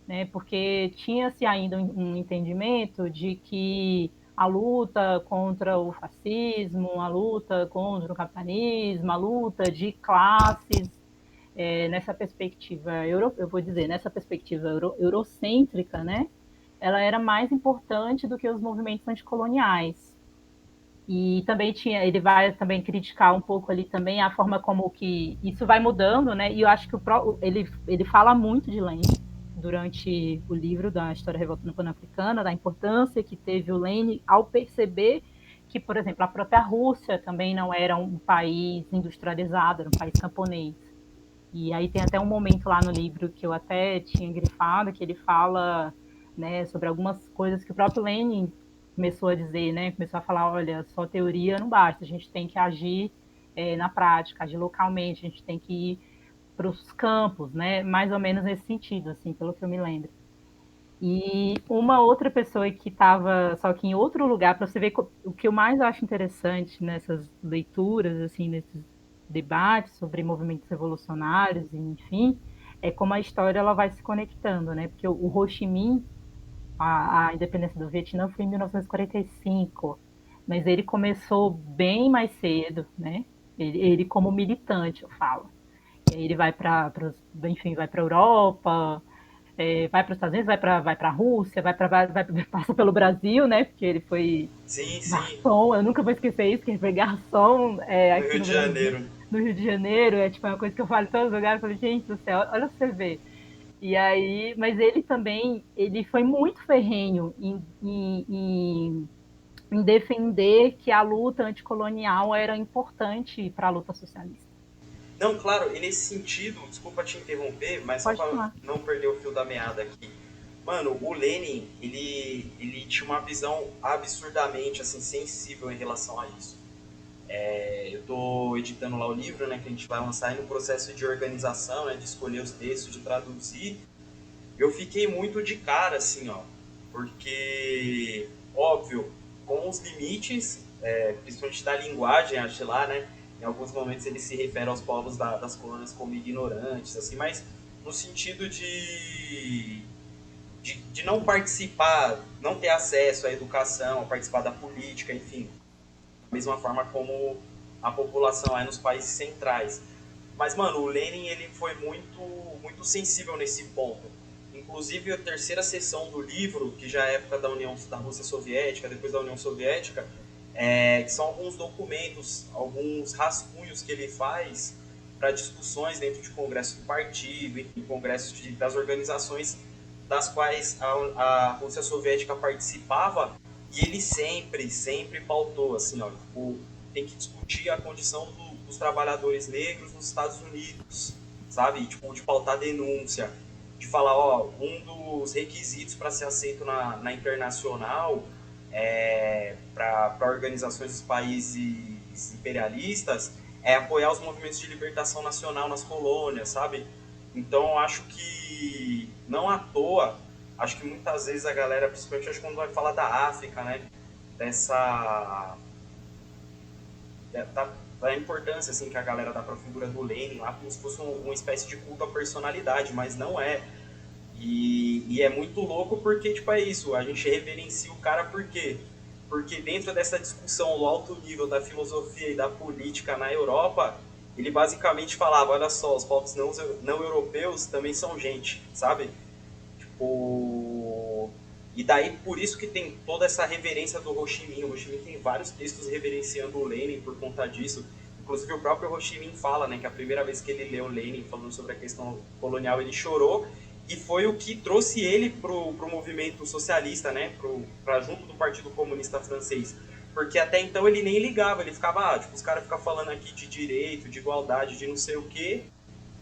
[SPEAKER 6] né, porque tinha-se ainda um entendimento de que a luta contra o fascismo, a luta contra o capitalismo, a luta de classes, nessa perspectiva, eu vou dizer, nessa perspectiva eurocêntrica, né, ela era mais importante do que os movimentos anticoloniais. E também ele vai também criticar um pouco ali também a forma como que isso vai mudando, né? E eu acho que ele fala muito de Lenin durante o livro da História da Revolta Pan-Africana, da importância que teve o Lenin ao perceber que, por exemplo, a própria Rússia também não era um país industrializado, era um país camponês. E aí tem até um momento lá no livro que eu até tinha grifado, que ele fala, né, sobre algumas coisas que o próprio Lenin começou a dizer, né, começou a falar, olha, só teoria não basta, a gente tem que agir na prática, agir localmente, a gente tem que ir para os campos, né, mais ou menos nesse sentido, assim, pelo que eu me lembro. E uma outra pessoa que estava só que em outro lugar, para você ver o que eu mais acho interessante nessas leituras, assim, nesses debates sobre movimentos revolucionários, enfim, é como a história ela vai se conectando, né? Porque o Ho Chi Minh, a independência do Vietnã foi em 1945, mas ele começou bem mais cedo, né? Ele como militante, eu falo. E aí ele vai para, enfim, vai para a Europa, vai para os Estados Unidos, vai para a Rússia, passa pelo Brasil, né? Porque ele foi
[SPEAKER 5] Sim, sim.
[SPEAKER 6] garçom, eu nunca vou esquecer isso, que ele foi garçom
[SPEAKER 5] No
[SPEAKER 6] aqui
[SPEAKER 5] Rio
[SPEAKER 6] no
[SPEAKER 5] de
[SPEAKER 6] Brasil,
[SPEAKER 5] Janeiro.
[SPEAKER 6] no Rio de Janeiro, tipo, é uma coisa que eu falo em todos os lugares, eu falo, gente do céu, olha você ver. E aí, mas ele também, ele foi muito ferrenho em defender que a luta anticolonial era importante para a luta socialista.
[SPEAKER 5] Não, claro, e nesse sentido, desculpa te interromper, mas só
[SPEAKER 6] Pode
[SPEAKER 5] para
[SPEAKER 6] falar.
[SPEAKER 5] não perder o fio da meada aqui. Mano, o Lenin, ele tinha uma visão absurdamente assim, sensível em relação a isso. Eu tô editando lá o livro, né, que a gente vai lançar, e no processo de organização, né, de escolher os textos, de traduzir, eu fiquei muito de cara, assim, ó, porque, óbvio, com os limites, principalmente da linguagem, acho lá, né, em alguns momentos ele se refere aos povos das colônias como ignorantes, assim, mas no sentido de não participar, não ter acesso à educação, a participar da política, enfim, da mesma forma como a população é nos países centrais. Mas, mano, o Lenin ele foi muito sensível nesse ponto. Inclusive, a terceira seção do livro, que já é época da Rússia Soviética, depois da União Soviética, que são alguns documentos, alguns rascunhos que ele faz para discussões dentro de congressos do partido, em congressos das organizações das quais a Rússia Soviética participava, e ele sempre pautou, assim, ó, tipo, tem que discutir a condição dos trabalhadores negros nos Estados Unidos, sabe? Tipo, de pautar denúncia, de falar, ó, um dos requisitos para ser aceito na internacional para organizações dos países imperialistas é apoiar os movimentos de libertação nacional nas colônias, sabe? Então, eu acho que não à toa, acho que muitas vezes a galera, principalmente acho que quando vai falar da África, né, da importância assim que a galera dá para a figura do Lenin lá, como se fosse uma espécie de culto à personalidade, mas não é. E é muito louco porque, tipo, é isso, a gente reverencia o cara por quê? Porque dentro dessa discussão do alto nível da filosofia e da política na Europa, ele basicamente falava, olha só, os povos não europeus também são gente, sabe? Tipo... E daí, por isso que tem toda essa reverência do Ho Chi Minh. O Ho Chi Minh tem vários textos reverenciando o Lenin por conta disso. Inclusive, o próprio Ho Chi Minh fala, né, que a primeira vez que ele leu Lenin falando sobre a questão colonial, ele chorou. E foi o que trouxe ele pro movimento socialista, né, pra junto do Partido Comunista Francês. Porque até então ele nem ligava, ele ficava, tipo, os caras ficam falando aqui de direito, de igualdade, de não sei o quê,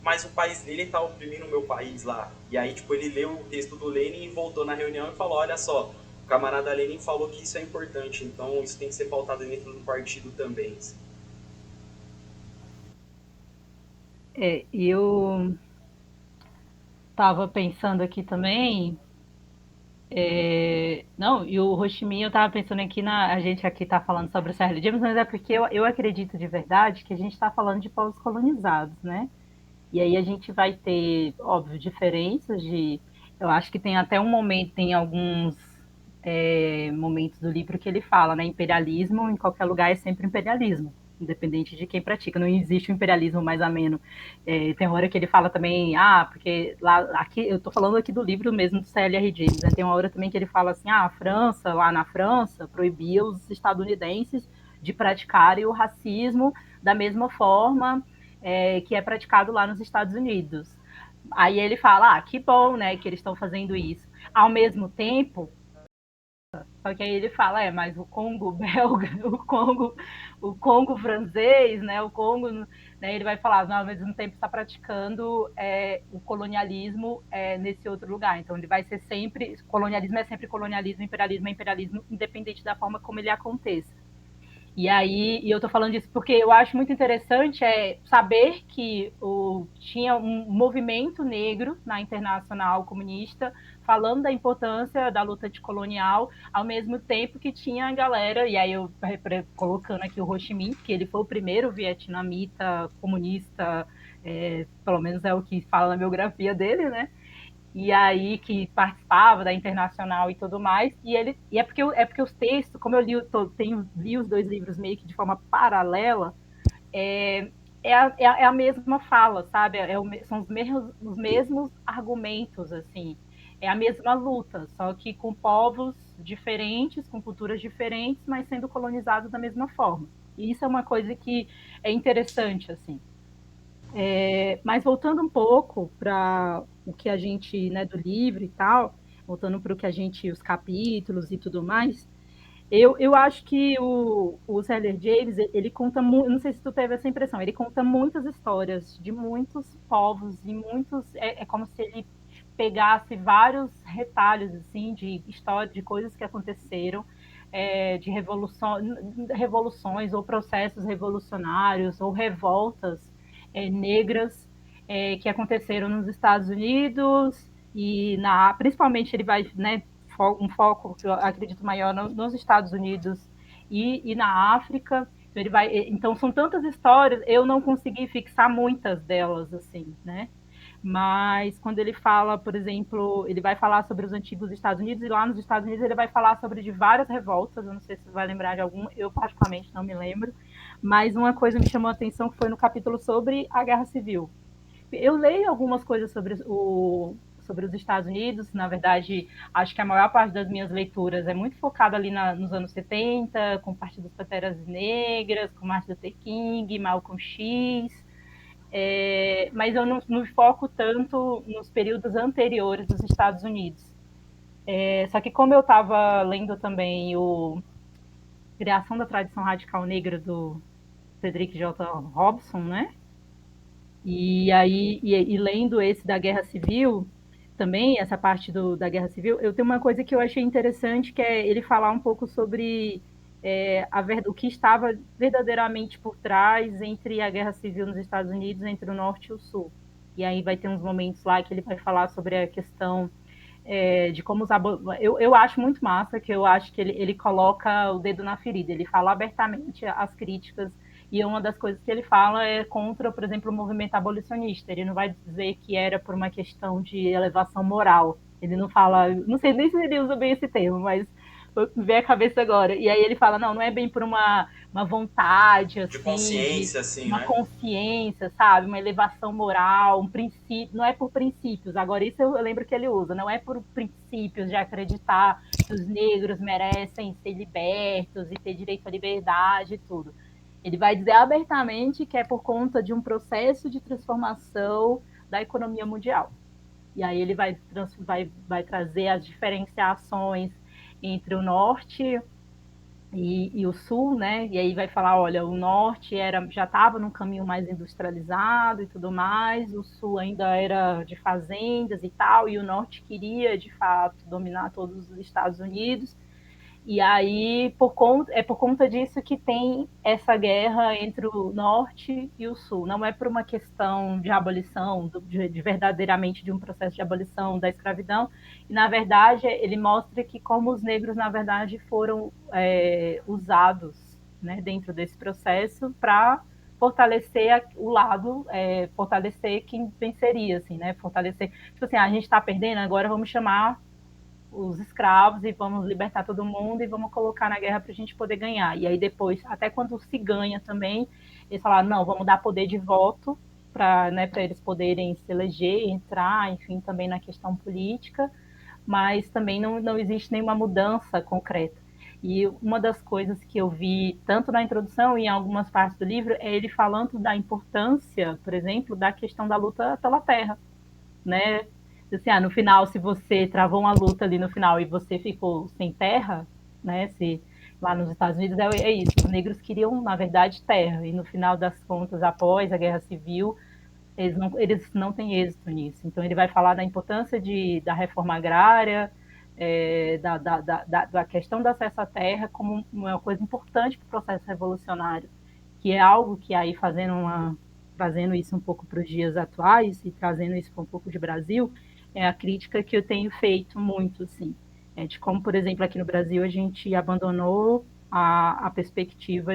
[SPEAKER 5] mas o país dele tá oprimindo o meu país lá. E aí, tipo, ele leu o texto do Lenin e voltou na reunião e falou, olha só, o camarada Lenin falou que isso é importante, então isso tem que ser pautado dentro do partido também. Assim.
[SPEAKER 6] Eu estava pensando aqui também. Não, e o Ho Chi Minh, eu estava pensando aqui a gente aqui está falando sobre o Charlie James, mas é porque eu acredito de verdade que a gente está falando de povos colonizados, né? E aí a gente vai ter, óbvio, diferenças de. Eu acho que tem até um momento, tem alguns momentos do livro que ele fala, né? Imperialismo em qualquer lugar é sempre imperialismo, independente de quem pratica. Não existe um imperialismo mais ameno. Tem uma hora que ele fala também, porque lá, aqui, eu estou falando aqui do livro mesmo do C.L.R. James, né? Tem uma hora também que ele fala assim, a França, lá na França, proibia os estadunidenses de praticarem o racismo da mesma forma que é praticado lá nos Estados Unidos. Aí ele fala, que bom, né, que eles estão fazendo isso. Ao mesmo tempo, só que aí ele fala, mas o Congo belga, o Congo francês, né, o Congo, né, ele vai falar, não, ao mesmo tempo está praticando o colonialismo nesse outro lugar. Então ele vai ser sempre, colonialismo é sempre colonialismo, imperialismo é imperialismo, independente da forma como ele aconteça. E aí, eu estou falando disso porque eu acho muito interessante saber que tinha um movimento negro na Internacional Comunista falando da importância da luta anticolonial, ao mesmo tempo que tinha a galera, e aí eu colocando aqui o Ho Chi Minh, que ele foi o primeiro vietnamita comunista, pelo menos é o que fala na biografia dele, né? E aí que participava da Internacional e tudo mais, e é porque os textos, como eu li os dois livros meio que de forma paralela, é a mesma fala, sabe? São os mesmos argumentos, assim, é a mesma luta, só que com povos diferentes, com culturas diferentes, mas sendo colonizados da mesma forma. E isso é uma coisa que é interessante, assim. Mas voltando um pouco para o que a gente, né, do livro e tal, voltando para o que a gente, os capítulos e tudo mais, eu acho que o Seller James, ele conta muito, não sei se tu teve essa impressão, ele conta muitas histórias de muitos povos e muitos, é como se ele pegasse vários retalhos, assim, de história, de coisas que aconteceram, de revoluções ou processos revolucionários ou revoltas negras que aconteceram nos Estados Unidos e principalmente ele vai, né, um foco que eu acredito maior nos Estados Unidos e na África. Então são tantas histórias, eu não consegui fixar muitas delas assim, né? Mas quando ele fala, por exemplo, ele vai falar sobre os antigos Estados Unidos, e lá nos Estados Unidos ele vai falar sobre de várias revoltas, eu não sei se você vai lembrar de alguma, eu particularmente não me lembro, mas uma coisa me chamou a atenção que foi no capítulo sobre a Guerra Civil. Eu leio algumas coisas sobre os Estados Unidos, na verdade, acho que a maior parte das minhas leituras é muito focada ali nos anos 70, com parte das Panteras Negras, com Martin Luther King, Malcolm X, mas eu não foco tanto nos períodos anteriores dos Estados Unidos. Só que como eu estava lendo também o Criação da Tradição Radical Negra do Frederick J. Robson, né? E aí, lendo esse da Guerra Civil, também essa parte da Guerra Civil, eu tenho uma coisa que eu achei interessante, que é ele falar um pouco sobre o que estava verdadeiramente por trás entre a Guerra Civil nos Estados Unidos, entre o Norte e o Sul. E aí vai ter uns momentos lá que ele vai falar sobre a questão de como eu acho muito massa, que eu acho que ele coloca o dedo na ferida, ele fala abertamente as críticas, e uma das coisas que ele fala é contra, por exemplo, o movimento abolicionista. Ele não vai dizer que era por uma questão de elevação moral. Ele não fala, não sei nem se ele usa bem esse termo, mas vem a cabeça agora. E aí ele fala, não é bem por uma vontade, assim,
[SPEAKER 5] de consciência, assim,
[SPEAKER 6] uma consciência, sabe? Uma elevação moral, um princípio, não é por princípios. Agora, isso eu lembro que ele usa, não é por princípios de acreditar que os negros merecem ser libertos e ter direito à liberdade e tudo. Ele vai dizer abertamente que é por conta de um processo de transformação da economia mundial. E aí ele vai trazer as diferenciações entre o norte e o sul, né? E aí vai falar, olha, o norte já estava num caminho mais industrializado e tudo mais, o sul ainda era de fazendas e tal, e o norte queria, de fato, dominar todos os Estados Unidos. E aí, por conta disso que tem essa guerra entre o norte e o sul. Não é por uma questão de abolição, de verdadeiramente de um processo de abolição da escravidão. E, na verdade, ele mostra que como os negros, na verdade, foram usados, né, dentro desse processo para fortalecer o lado, fortalecer quem venceria, assim, né? Fortalecer, tipo assim, a gente está perdendo, agora vamos chamar os escravos e vamos libertar todo mundo e vamos colocar na guerra para a gente poder ganhar. E aí depois, até quando se ganha também, eles falaram, não, vamos dar poder de voto para, né, para eles poderem se eleger, entrar, enfim, também na questão política, mas também não existe nenhuma mudança concreta. E uma das coisas que eu vi, tanto na introdução e em algumas partes do livro, é ele falando da importância, por exemplo, da questão da luta pela terra, né? Assim, no final, se você travou uma luta ali no final e você ficou sem terra, né? Se lá nos Estados Unidos é isso, os negros queriam, na verdade, terra, e no final das contas, após a Guerra Civil, eles não têm êxito nisso. Então, ele vai falar da importância da reforma agrária, da questão do acesso à terra como uma coisa importante para o processo revolucionário, que é algo que aí trazendo isso um pouco para os dias atuais e trazendo isso para um pouco de Brasil, é a crítica que eu tenho feito muito, assim, de como, por exemplo, aqui no Brasil a gente abandonou a perspectiva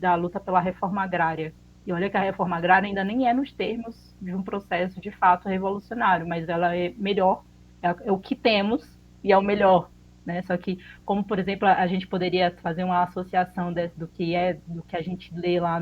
[SPEAKER 6] da luta pela reforma agrária. E olha que a reforma agrária ainda nem é nos termos de um processo de fato revolucionário, mas ela é melhor, é o que temos e é o melhor, né? Só que, como, por exemplo, a gente poderia fazer uma associação do que a gente lê lá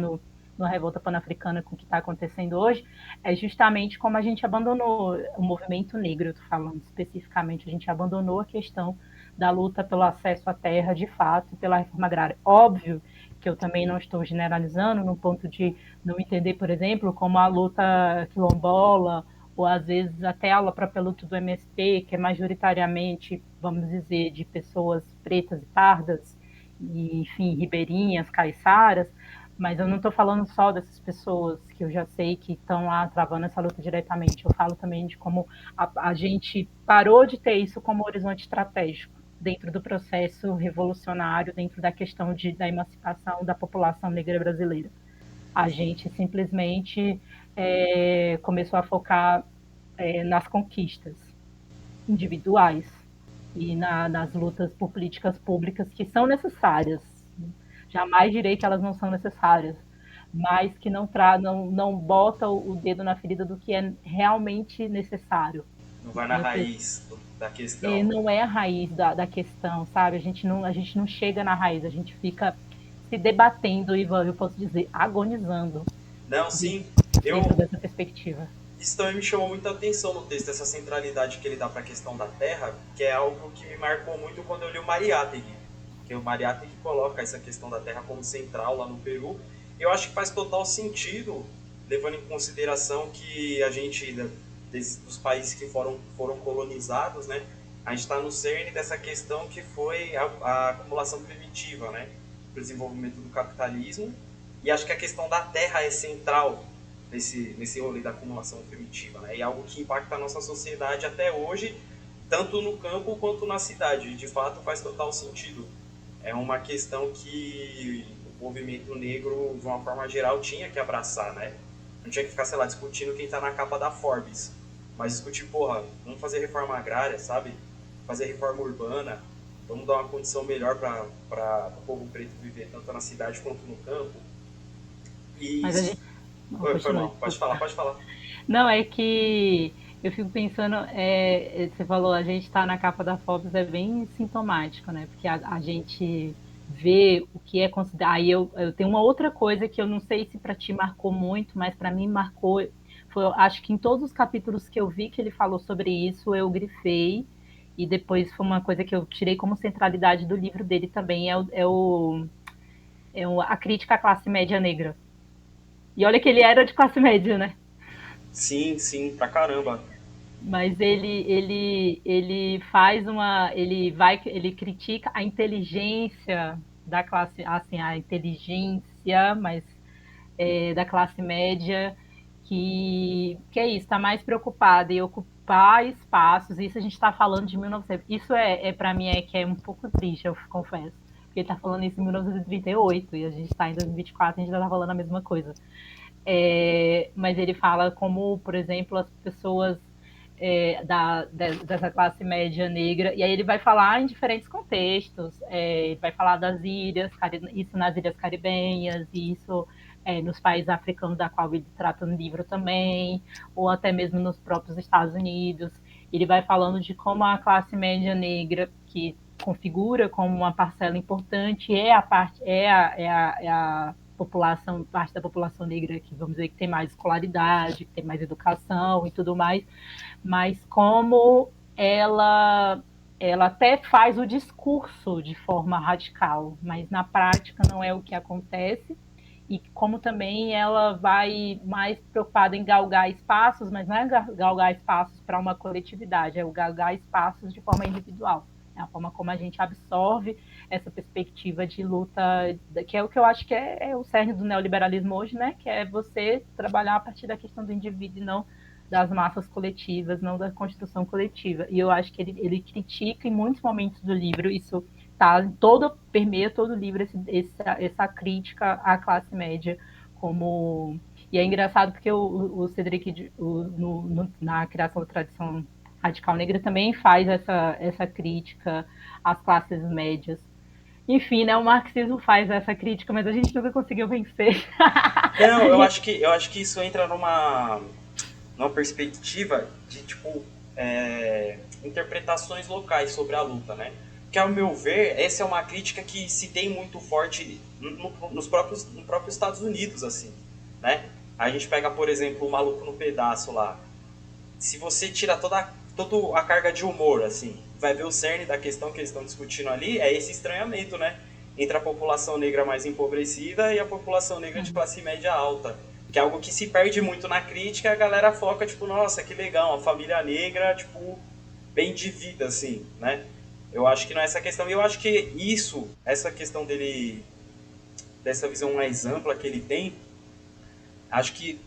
[SPEAKER 6] na Revolta Pan-Africana com o que está acontecendo hoje, é justamente como a gente abandonou o movimento negro, eu estou falando especificamente, a gente abandonou a questão da luta pelo acesso à terra, de fato, pela reforma agrária. Óbvio que eu também não estou generalizando, no ponto de não entender, por exemplo, como a luta quilombola, ou às vezes até a própria luta do MST, que é majoritariamente, vamos dizer, de pessoas pretas e pardas, e, enfim, ribeirinhas, caiçaras, mas eu não estou falando só dessas pessoas que eu já sei que estão lá travando essa luta diretamente. Eu falo também de como a gente parou de ter isso como horizonte estratégico dentro do processo revolucionário, dentro da questão da emancipação da população negra brasileira. A gente simplesmente começou a focar nas conquistas individuais e nas lutas por políticas públicas que são necessárias. Jamais direi que elas não são necessárias, mas que não bota o dedo na ferida do que é realmente necessário.
[SPEAKER 5] Não vai na raiz da questão.
[SPEAKER 6] Não é a raiz da questão, sabe? A gente não chega na raiz, a gente fica se debatendo e, eu posso dizer, agonizando.
[SPEAKER 5] Não, sim.
[SPEAKER 6] Dentro dessa perspectiva.
[SPEAKER 5] Isso também me chamou muita atenção no texto, essa centralidade que ele dá para a questão da terra, que é algo que me marcou muito quando eu li o Mariátegui. Que o Mariátegui coloca essa questão da terra como central lá no Peru. Eu acho que faz total sentido, levando em consideração que a gente, dos países que foram colonizados, né, a gente está no cerne dessa questão que foi a acumulação primitiva, né, o desenvolvimento do capitalismo. E acho que a questão da terra é central nesse rolê da acumulação primitiva, né, e algo que impacta a nossa sociedade até hoje, tanto no campo quanto na cidade. De fato, faz total sentido. É uma questão que o movimento negro, de uma forma geral, tinha que abraçar, né? Não tinha que ficar, sei lá, discutindo quem tá na capa da Forbes. Mas discutir, vamos fazer reforma agrária, sabe? Fazer reforma urbana. Vamos dar uma condição melhor para o povo preto viver tanto na cidade quanto no campo. E...
[SPEAKER 6] Mas a gente...
[SPEAKER 5] Pode falar.
[SPEAKER 6] Não, é que eu fico pensando, você falou, a gente está na capa da Forbes, é bem sintomático, né? Porque a gente vê o que é considerado. Aí eu tenho uma outra coisa que eu não sei se para ti marcou muito, mas para mim marcou. Acho que em todos os capítulos que eu vi que ele falou sobre isso, eu grifei. E depois foi uma coisa que eu tirei como centralidade do livro dele também, a crítica à classe média negra. E olha que ele era de classe média, né?
[SPEAKER 5] Sim, pra caramba.
[SPEAKER 6] Mas ele faz ele critica a inteligência da classe, assim, a inteligência, mas da classe média, que é isso, está mais preocupada em ocupar espaços. Isso a gente está falando de 1900. Isso para mim que é um pouco triste, eu confesso. Porque ele está falando isso em 1938 e a gente está em 2024 e a gente ainda está falando a mesma coisa. Mas ele fala como, por exemplo, as pessoas dessa classe média negra, e aí ele vai falar em diferentes contextos, ele vai falar das ilhas, isso nas ilhas caribenhas, isso nos países africanos, da qual ele trata no livro também, ou até mesmo nos próprios Estados Unidos. Ele vai falando de como a classe média negra, que configura como uma parcela importante, a população, parte da população negra que, vamos dizer, que tem mais escolaridade, que tem mais educação e tudo mais, mas como ela até faz o discurso de forma radical, mas na prática não é o que acontece, e como também ela vai mais preocupada em galgar espaços, mas não é galgar espaços para uma coletividade, é o galgar espaços de forma individual. É a forma como a gente absorve essa perspectiva de luta, que é o que eu acho que é o cerne do neoliberalismo hoje, né? Que é você trabalhar a partir da questão do indivíduo e não das massas coletivas, não da construção coletiva. E eu acho que ele critica em muitos momentos do livro, isso tá permeia todo o livro, essa crítica à classe média como... E é engraçado porque o Cédric, na criação da tradição radical negra, também faz essa crítica às classes médias. Enfim, né, o marxismo faz essa crítica, mas a gente nunca conseguiu vencer.
[SPEAKER 5] Não, eu acho que isso entra numa perspectiva de, tipo, interpretações locais sobre a luta, né? Que, ao meu ver, essa é uma crítica que se tem muito forte nos próprios Estados Unidos, assim, né? A gente pega, por exemplo, o Maluco no Pedaço lá. Se você tira toda a carga de humor, assim, vai ver o cerne da questão que eles estão discutindo ali, é esse estranhamento, né? Entre a população negra mais empobrecida e a população negra de classe média alta. Que é algo que se perde muito na crítica, a galera foca, tipo, nossa, que legal, uma família negra, tipo, bem de vida, assim, né? Eu acho que não é essa questão. E eu acho que essa questão dele, dessa visão mais ampla que ele tem, acho que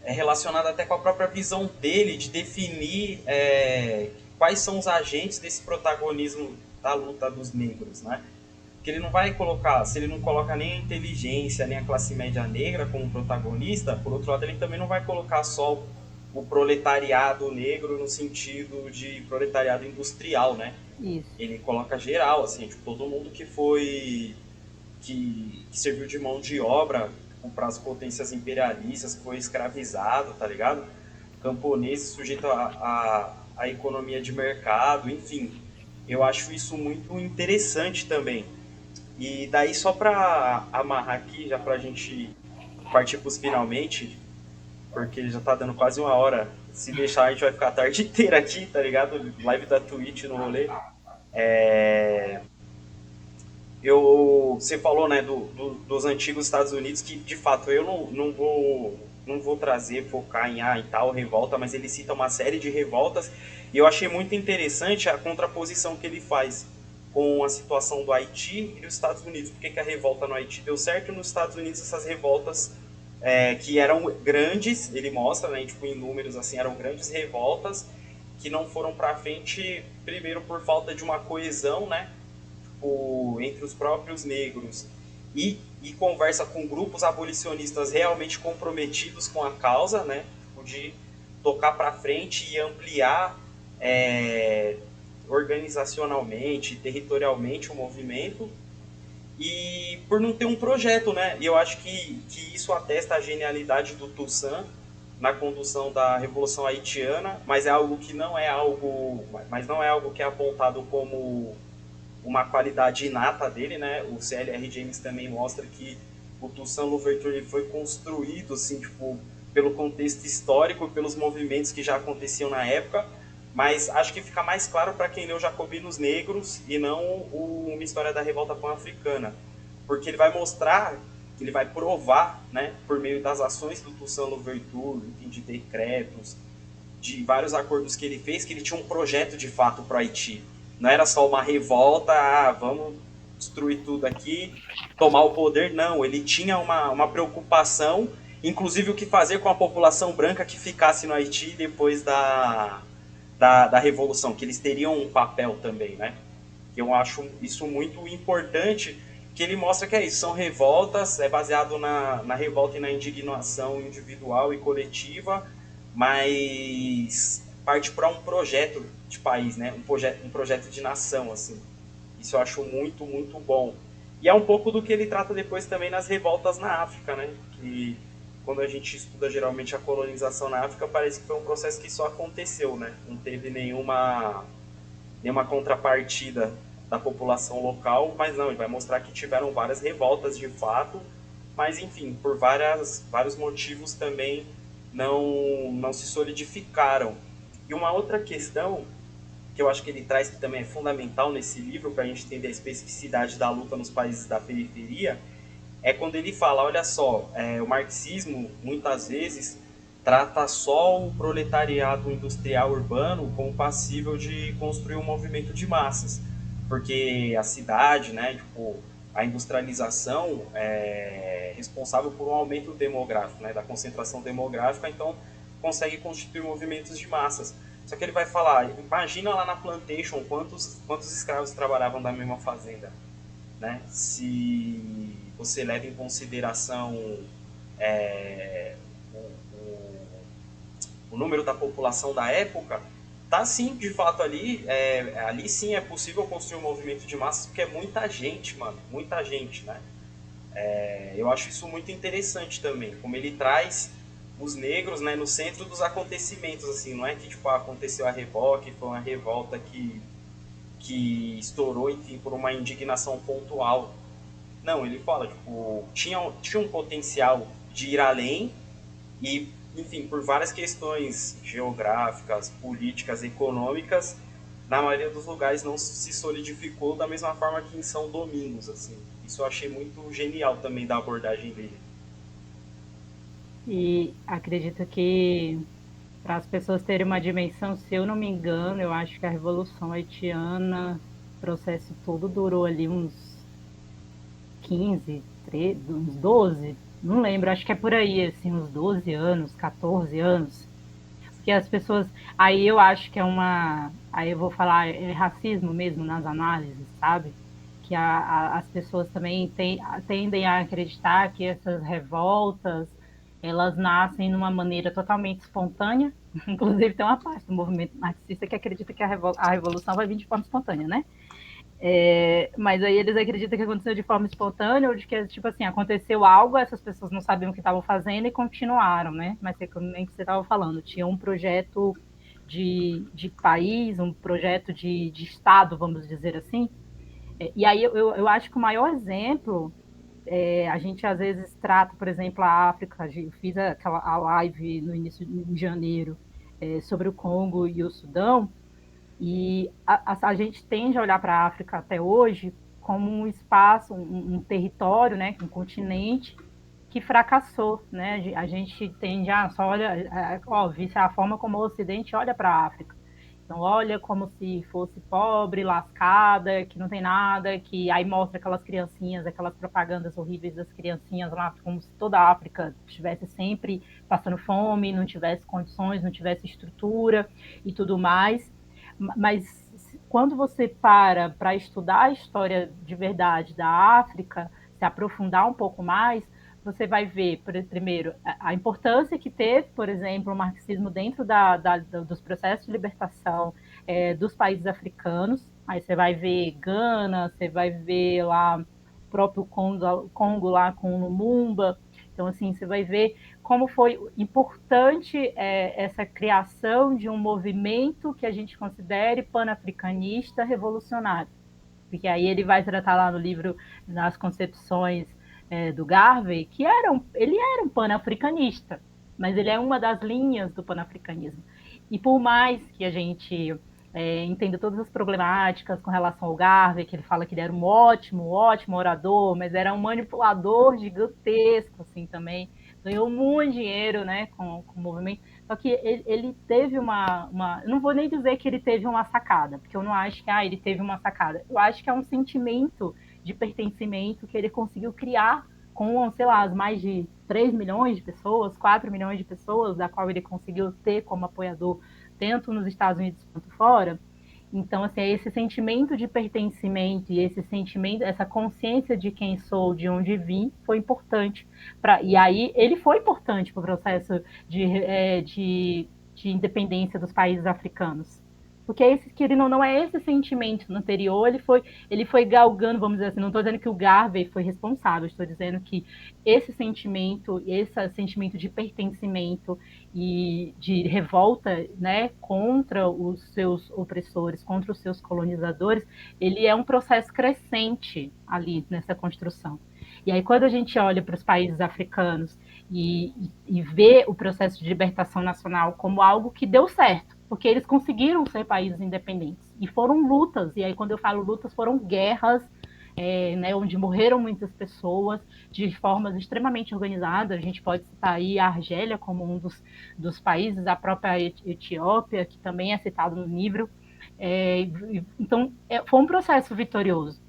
[SPEAKER 5] é relacionada até com a própria visão dele de definir quais são os agentes desse protagonismo da luta dos negros, né? Que ele não vai colocar, se ele não coloca nem a inteligência, nem a classe média negra como protagonista, por outro lado, ele também não vai colocar só o proletariado negro no sentido de proletariado industrial, né?
[SPEAKER 6] Isso.
[SPEAKER 5] Ele coloca geral, assim, tipo, todo mundo que serviu de mão de obra para as potências imperialistas, que foi escravizado, tá ligado? Camponeses sujeitos à economia de mercado, enfim. Eu acho isso muito interessante também. E daí, só para amarrar aqui, já pra gente partir pros finalmente, porque já tá dando quase 1 hora. Se deixar, a gente vai ficar a tarde inteira aqui, tá ligado? Live da Twitch no rolê. Você falou, né, dos antigos Estados Unidos, que de fato eu não vou focar em tal revolta, mas ele cita uma série de revoltas, e eu achei muito interessante a contraposição que ele faz com a situação do Haiti e dos Estados Unidos. Por que a revolta no Haiti deu certo, e nos Estados Unidos essas revoltas que eram grandes, ele mostra, né, tipo, em números, assim, eram grandes revoltas que não foram para frente, primeiro por falta de uma coesão, né, tipo, entre os próprios negros, e conversa com grupos abolicionistas realmente comprometidos com a causa, né, tipo, de tocar para frente e ampliar organizacionalmente, territorialmente o movimento, e por não ter um projeto, né? E eu acho que isso atesta a genialidade do Toussaint na condução da Revolução Haitiana, mas não é algo que é apontado como uma qualidade inata dele, né? O C.L.R. James também mostra que o Toussaint Louverture foi construído, assim, tipo, pelo contexto histórico, pelos movimentos que já aconteciam na época, mas acho que fica mais claro para quem leu Jacobinos Negros e não uma história da revolta pan-africana, porque ele vai mostrar, ele vai provar, né, por meio das ações do Toussaint Louverture, de decretos, de vários acordos que ele fez, que ele tinha um projeto de fato para o Haiti. Não era só uma revolta, vamos destruir tudo aqui, tomar o poder, não. Ele tinha uma preocupação inclusive o que fazer com a população branca que ficasse no Haiti depois da Revolução, que eles teriam um papel também, né? Eu acho isso muito importante, que ele mostra que é isso, são revoltas, é baseado na revolta e na indignação individual e coletiva, mas parte para um projeto de país, né? Um projeto de nação, assim. Isso eu acho muito, muito bom. E é um pouco do que ele trata depois também nas revoltas na África, né? Que quando a gente estuda geralmente a colonização na África, parece que foi um processo que só aconteceu, né? Não teve nenhuma contrapartida da população local, mas não, ele vai mostrar que tiveram várias revoltas de fato, mas enfim, por vários motivos também não se solidificaram. E uma outra questão que eu acho que ele traz, que também é fundamental nesse livro, para a gente entender a especificidade da luta nos países da periferia, é quando ele fala, olha só, o marxismo, muitas vezes, trata só o proletariado industrial urbano como passível de construir um movimento de massas, porque a cidade, né, tipo, a industrialização é responsável por um aumento demográfico, né, da concentração demográfica, então consegue constituir movimentos de massas. Só que ele vai falar, imagina lá na plantation quantos escravos trabalhavam da mesma fazenda, né? Se você leva em consideração o número da população da época, tá sim, de fato ali sim é possível construir um movimento de massas, porque é muita gente, mano, muita gente, né? Eu acho isso muito interessante também, como ele traz os negros, né, no centro dos acontecimentos, assim, não é que tipo, aconteceu a revolta, que foi uma revolta que estourou, enfim, por uma indignação pontual. Não, ele fala, tipo, tinha um potencial de ir além e, enfim, por várias questões geográficas, políticas, econômicas, na maioria dos lugares não se solidificou da mesma forma que em São Domingos, assim. Isso eu achei muito genial também da abordagem dele.
[SPEAKER 6] E acredito que, para as pessoas terem uma dimensão, se eu não me engano, eu acho que a Revolução Haitiana, o processo todo durou ali uns 15, 13, uns 12, não lembro, acho que é por aí, assim, uns 12 anos, 14 anos. Porque as pessoas, aí eu acho que aí eu vou falar, é racismo mesmo nas análises, sabe? Que as pessoas também tendem a acreditar que essas revoltas, elas nascem de uma maneira totalmente espontânea. Inclusive tem uma parte do movimento marxista que acredita que a revolução vai vir de forma espontânea, né? Mas aí eles acreditam que aconteceu de forma espontânea, ou de que, tipo assim, aconteceu algo, essas pessoas não sabiam o que estavam fazendo e continuaram, né? Mas como você estava falando, tinha um projeto de país, um projeto de Estado, vamos dizer assim. E aí eu acho que o maior exemplo, a gente às vezes trata, por exemplo, a África. Eu fiz a live no início de janeiro sobre o Congo e o Sudão, e a gente tende a olhar para a África até hoje como um espaço, um território, né, um continente que fracassou, né? A gente tende a só olha, óbvio, isso é a forma como o Ocidente olha para a África. Então, olha como se fosse pobre, lascada, que não tem nada, que aí mostra aquelas criancinhas, aquelas propagandas horríveis das criancinhas lá, como se toda a África estivesse sempre passando fome, não tivesse condições, não tivesse estrutura e tudo mais. Mas quando você para estudar a história de verdade da África, se aprofundar um pouco mais, você vai ver, primeiro, a importância que teve, por exemplo, o marxismo dentro dos processos de libertação dos países africanos. Aí você vai ver Gana, você vai ver lá o próprio Congo lá com o Lumumba. Então, assim, você vai ver como foi importante essa criação de um movimento que a gente considere panafricanista revolucionário. Porque aí ele vai tratar lá no livro, nas concepções do Garvey, que ele era um panafricanista, mas ele é uma das linhas do panafricanismo. E por mais que a gente entenda todas as problemáticas com relação ao Garvey, que ele fala que ele era um ótimo orador, mas era um manipulador gigantesco, assim, também, ganhou muito dinheiro, né, com o movimento. Só que ele teve uma... Não vou nem dizer que ele teve uma sacada, porque eu não acho que ele teve uma sacada. Eu acho que é um sentimento de pertencimento que ele conseguiu criar com, sei lá, as mais de 3 milhões de pessoas, 4 milhões de pessoas, da qual ele conseguiu ter como apoiador tanto nos Estados Unidos quanto fora. Então, assim, esse sentimento de pertencimento e esse sentimento, essa consciência de quem sou, de onde vim, foi importante. E aí ele foi importante para o processo de independência dos países africanos. Porque esse, querendo ou não, é esse sentimento anterior, ele foi galgando, vamos dizer assim, não estou dizendo que o Garvey foi responsável, estou dizendo que esse sentimento de pertencimento e de revolta, né, contra os seus opressores, contra os seus colonizadores, ele é um processo crescente ali nessa construção. E aí, quando a gente olha para os países africanos e vê o processo de libertação nacional como algo que deu certo, porque eles conseguiram ser países independentes. E foram lutas, e aí quando eu falo lutas, foram guerras, né, onde morreram muitas pessoas, de formas extremamente organizadas. A gente pode citar aí a Argélia como um dos países, a própria Etiópia, que também é citado no livro. Então, foi um processo vitorioso.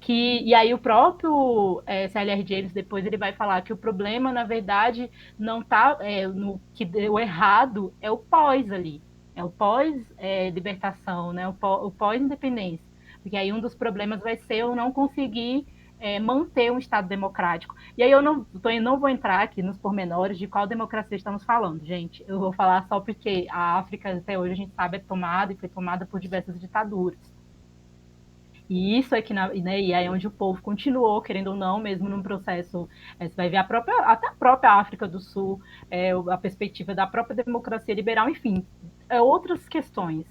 [SPEAKER 6] E aí o próprio C.L.R. James depois ele vai falar que o problema, na verdade, não está no que deu errado, é o pós ali. É o pós-libertação, né? O pós-independência. Porque aí um dos problemas vai ser eu não conseguir manter um Estado democrático. E aí eu não vou entrar aqui nos pormenores de qual democracia estamos falando, gente. Eu vou falar só porque a África, até hoje, a gente sabe, é tomada e foi tomada por diversas ditaduras. E isso é que, né, e aí onde o povo continuou, querendo ou não, mesmo num processo, você vai ver até a própria África do Sul, a perspectiva da própria democracia liberal, enfim, outras questões.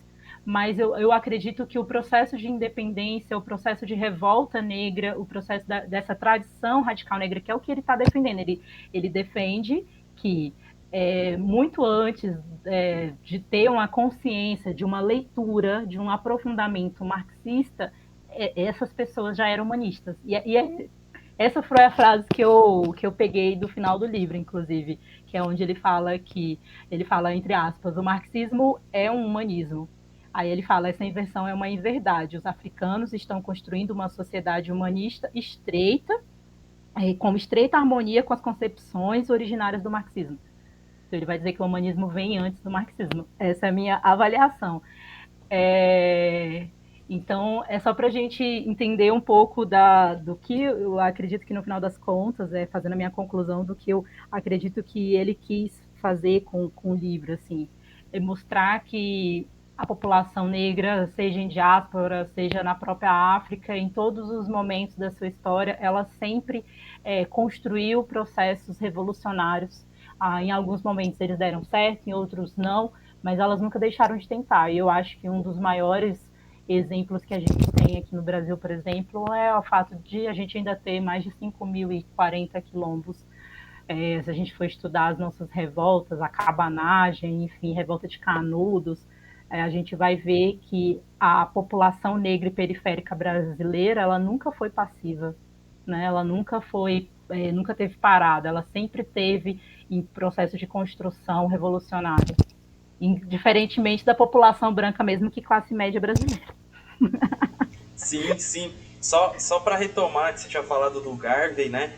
[SPEAKER 6] Mas eu acredito que o processo de independência, o processo de revolta negra, o processo dessa tradição radical negra, que é o que ele está defendendo, ele defende que muito antes de ter uma consciência, de uma leitura, de um aprofundamento marxista, essas pessoas já eram humanistas. Essa foi a frase que eu peguei do final do livro, inclusive, que é onde ele fala entre aspas, o marxismo é um humanismo. Aí ele fala, essa inversão é uma inverdade. Os africanos estão construindo uma sociedade humanista estreita, com estreita harmonia com as concepções originárias do marxismo. Então ele vai dizer que o humanismo vem antes do marxismo. Essa é a minha avaliação. Então, é só para a gente entender um pouco do que eu acredito que, no final das contas, fazendo a minha conclusão do que eu acredito que ele quis fazer com o livro, assim, é mostrar que a população negra, seja em diáspora, seja na própria África, em todos os momentos da sua história, ela sempre construiu processos revolucionários. Em alguns momentos eles deram certo, em outros não, mas elas nunca deixaram de tentar. E eu acho que um dos maiores exemplos que a gente tem aqui no Brasil, por exemplo, é o fato de a gente ainda ter mais de 5.040 quilombos. Se a gente for estudar as nossas revoltas, a cabanagem, enfim, revolta de Canudos, a gente vai ver que a população negra e periférica brasileira, ela nunca foi passiva, né? Ela nunca teve parada, ela sempre teve em processo de construção revolucionária, diferentemente da população branca mesmo, que classe média brasileira.
[SPEAKER 5] Sim, sim. Só para retomar, que você tinha falado do Garvey, né?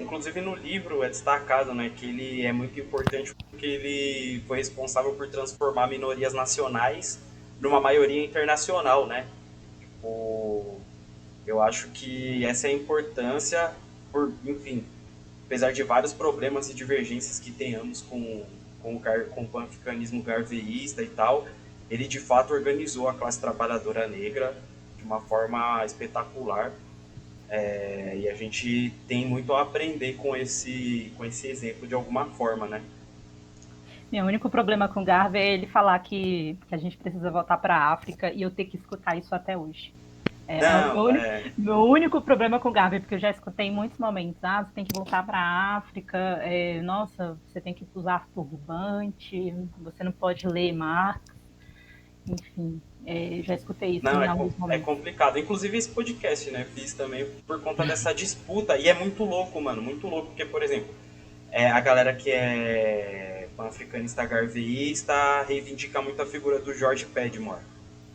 [SPEAKER 5] Inclusive no livro é destacado, né, que ele é muito importante porque ele foi responsável por transformar minorias nacionais numa maioria internacional, né? Eu acho que essa é a importância, enfim, apesar de vários problemas e divergências que tenhamos com o pan-africanismo garveyista e tal, ele de fato organizou a classe trabalhadora negra de uma forma espetacular. E a gente tem muito a aprender com esse exemplo de alguma forma, né?
[SPEAKER 6] Meu único problema com Garvey é ele falar que a gente precisa voltar para a África e eu ter que escutar isso até hoje. Meu único problema com Garvey, porque eu já escutei em muitos momentos, você tem que voltar para a África, nossa, você tem que usar turbante, você não pode ler Marx, enfim, já escutei isso em alguns momentos.
[SPEAKER 5] É complicado, inclusive esse podcast, né, fiz também por conta dessa disputa, e é muito louco, mano, muito louco, porque, por exemplo, a galera que é pan-africanista garveyista reivindica muito a figura do George Padmore.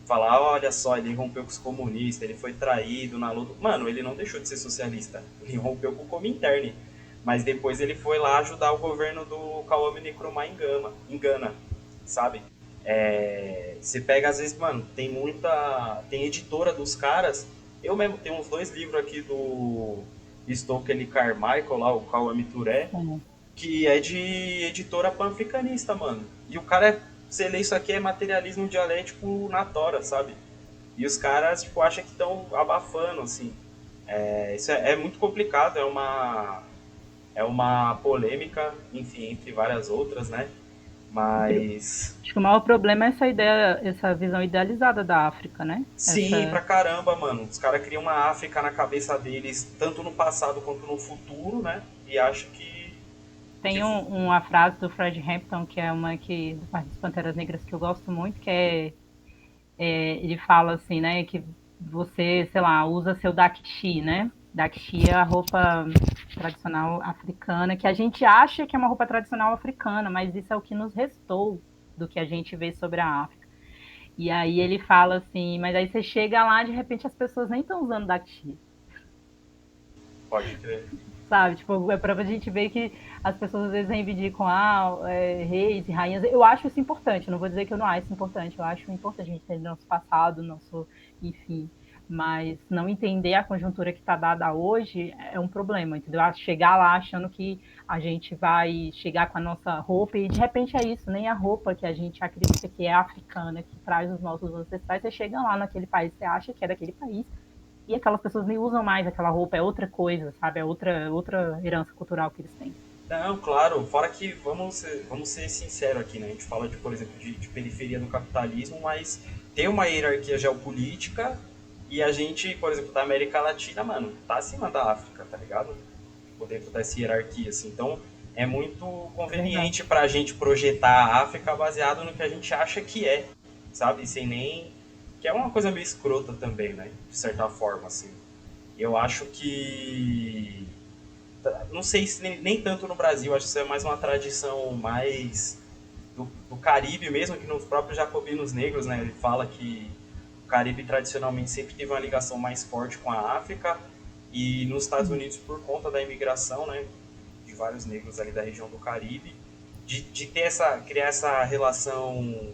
[SPEAKER 5] Falar, olha só, ele rompeu com os comunistas, ele foi traído na luta. Mano, ele não deixou de ser socialista, ele rompeu com o Comintern. Mas depois ele foi lá ajudar o governo do Kwame Nkrumah em Gana, sabe? Você pega, às vezes, mano, tem editora dos caras. Eu mesmo tenho uns 2 livros aqui do Stokely Carmichael, lá, o Kwame Ture, que é de editora panafricanista, mano. E o cara, você lê isso aqui, é materialismo dialético na tora, sabe? E os caras, tipo, acham que estão abafando, assim. Isso é muito complicado, é uma polêmica, enfim, entre várias outras, né? Mas...
[SPEAKER 6] Acho que o maior problema é essa ideia, essa visão idealizada da África, né?
[SPEAKER 5] Sim, pra caramba, mano. Os caras criam uma África na cabeça deles, tanto no passado quanto no futuro, né? E acham que...
[SPEAKER 6] Tem uma frase do Fred Hampton, que é uma do Partido das Panteras Negras, que eu gosto muito, que ele fala assim, né, que você, sei lá, usa seu daqui, né? Daqui é a roupa tradicional africana, que a gente acha que é uma roupa tradicional africana, mas isso é o que nos restou do que a gente vê sobre a África. E aí ele fala assim, mas aí você chega lá, de repente as pessoas nem estão usando daqui.
[SPEAKER 5] Pode crer.
[SPEAKER 6] Sabe, tipo, é pra gente ver que as pessoas às vezes reivindicam reis e rainhas. Eu acho isso importante, não vou dizer que eu não acho isso importante, eu acho importante a gente entender nosso passado, enfim, mas não entender a conjuntura que está dada hoje é um problema, entendeu? Chegar lá achando que a gente vai chegar com a nossa roupa e de repente é isso, nem a roupa que a gente acredita que é africana, que traz os nossos ancestrais, você chega lá naquele país, você acha que é daquele país, e aquelas pessoas nem usam mais aquela roupa, é outra coisa, sabe? É outra herança cultural que eles têm.
[SPEAKER 5] Não, claro, fora que vamos ser sinceros aqui, né? A gente fala, por exemplo, de periferia do capitalismo, mas tem uma hierarquia geopolítica e a gente, por exemplo, da América Latina, mano, tá acima da África, tá ligado? Dentro dessa hierarquia, assim. Então, é muito conveniente pra gente projetar a África baseado no que a gente acha que é, sabe? Sem nem... Que é uma coisa meio escrota também, né? De certa forma, assim. Eu acho que... Não sei se nem tanto no Brasil, acho que isso é mais uma tradição mais do Caribe mesmo, que nos próprios jacobinos negros, né? Ele fala que o Caribe tradicionalmente sempre teve uma ligação mais forte com a África e nos Estados Unidos, por conta da imigração, né? De vários negros ali da região do Caribe, de criar essa relação...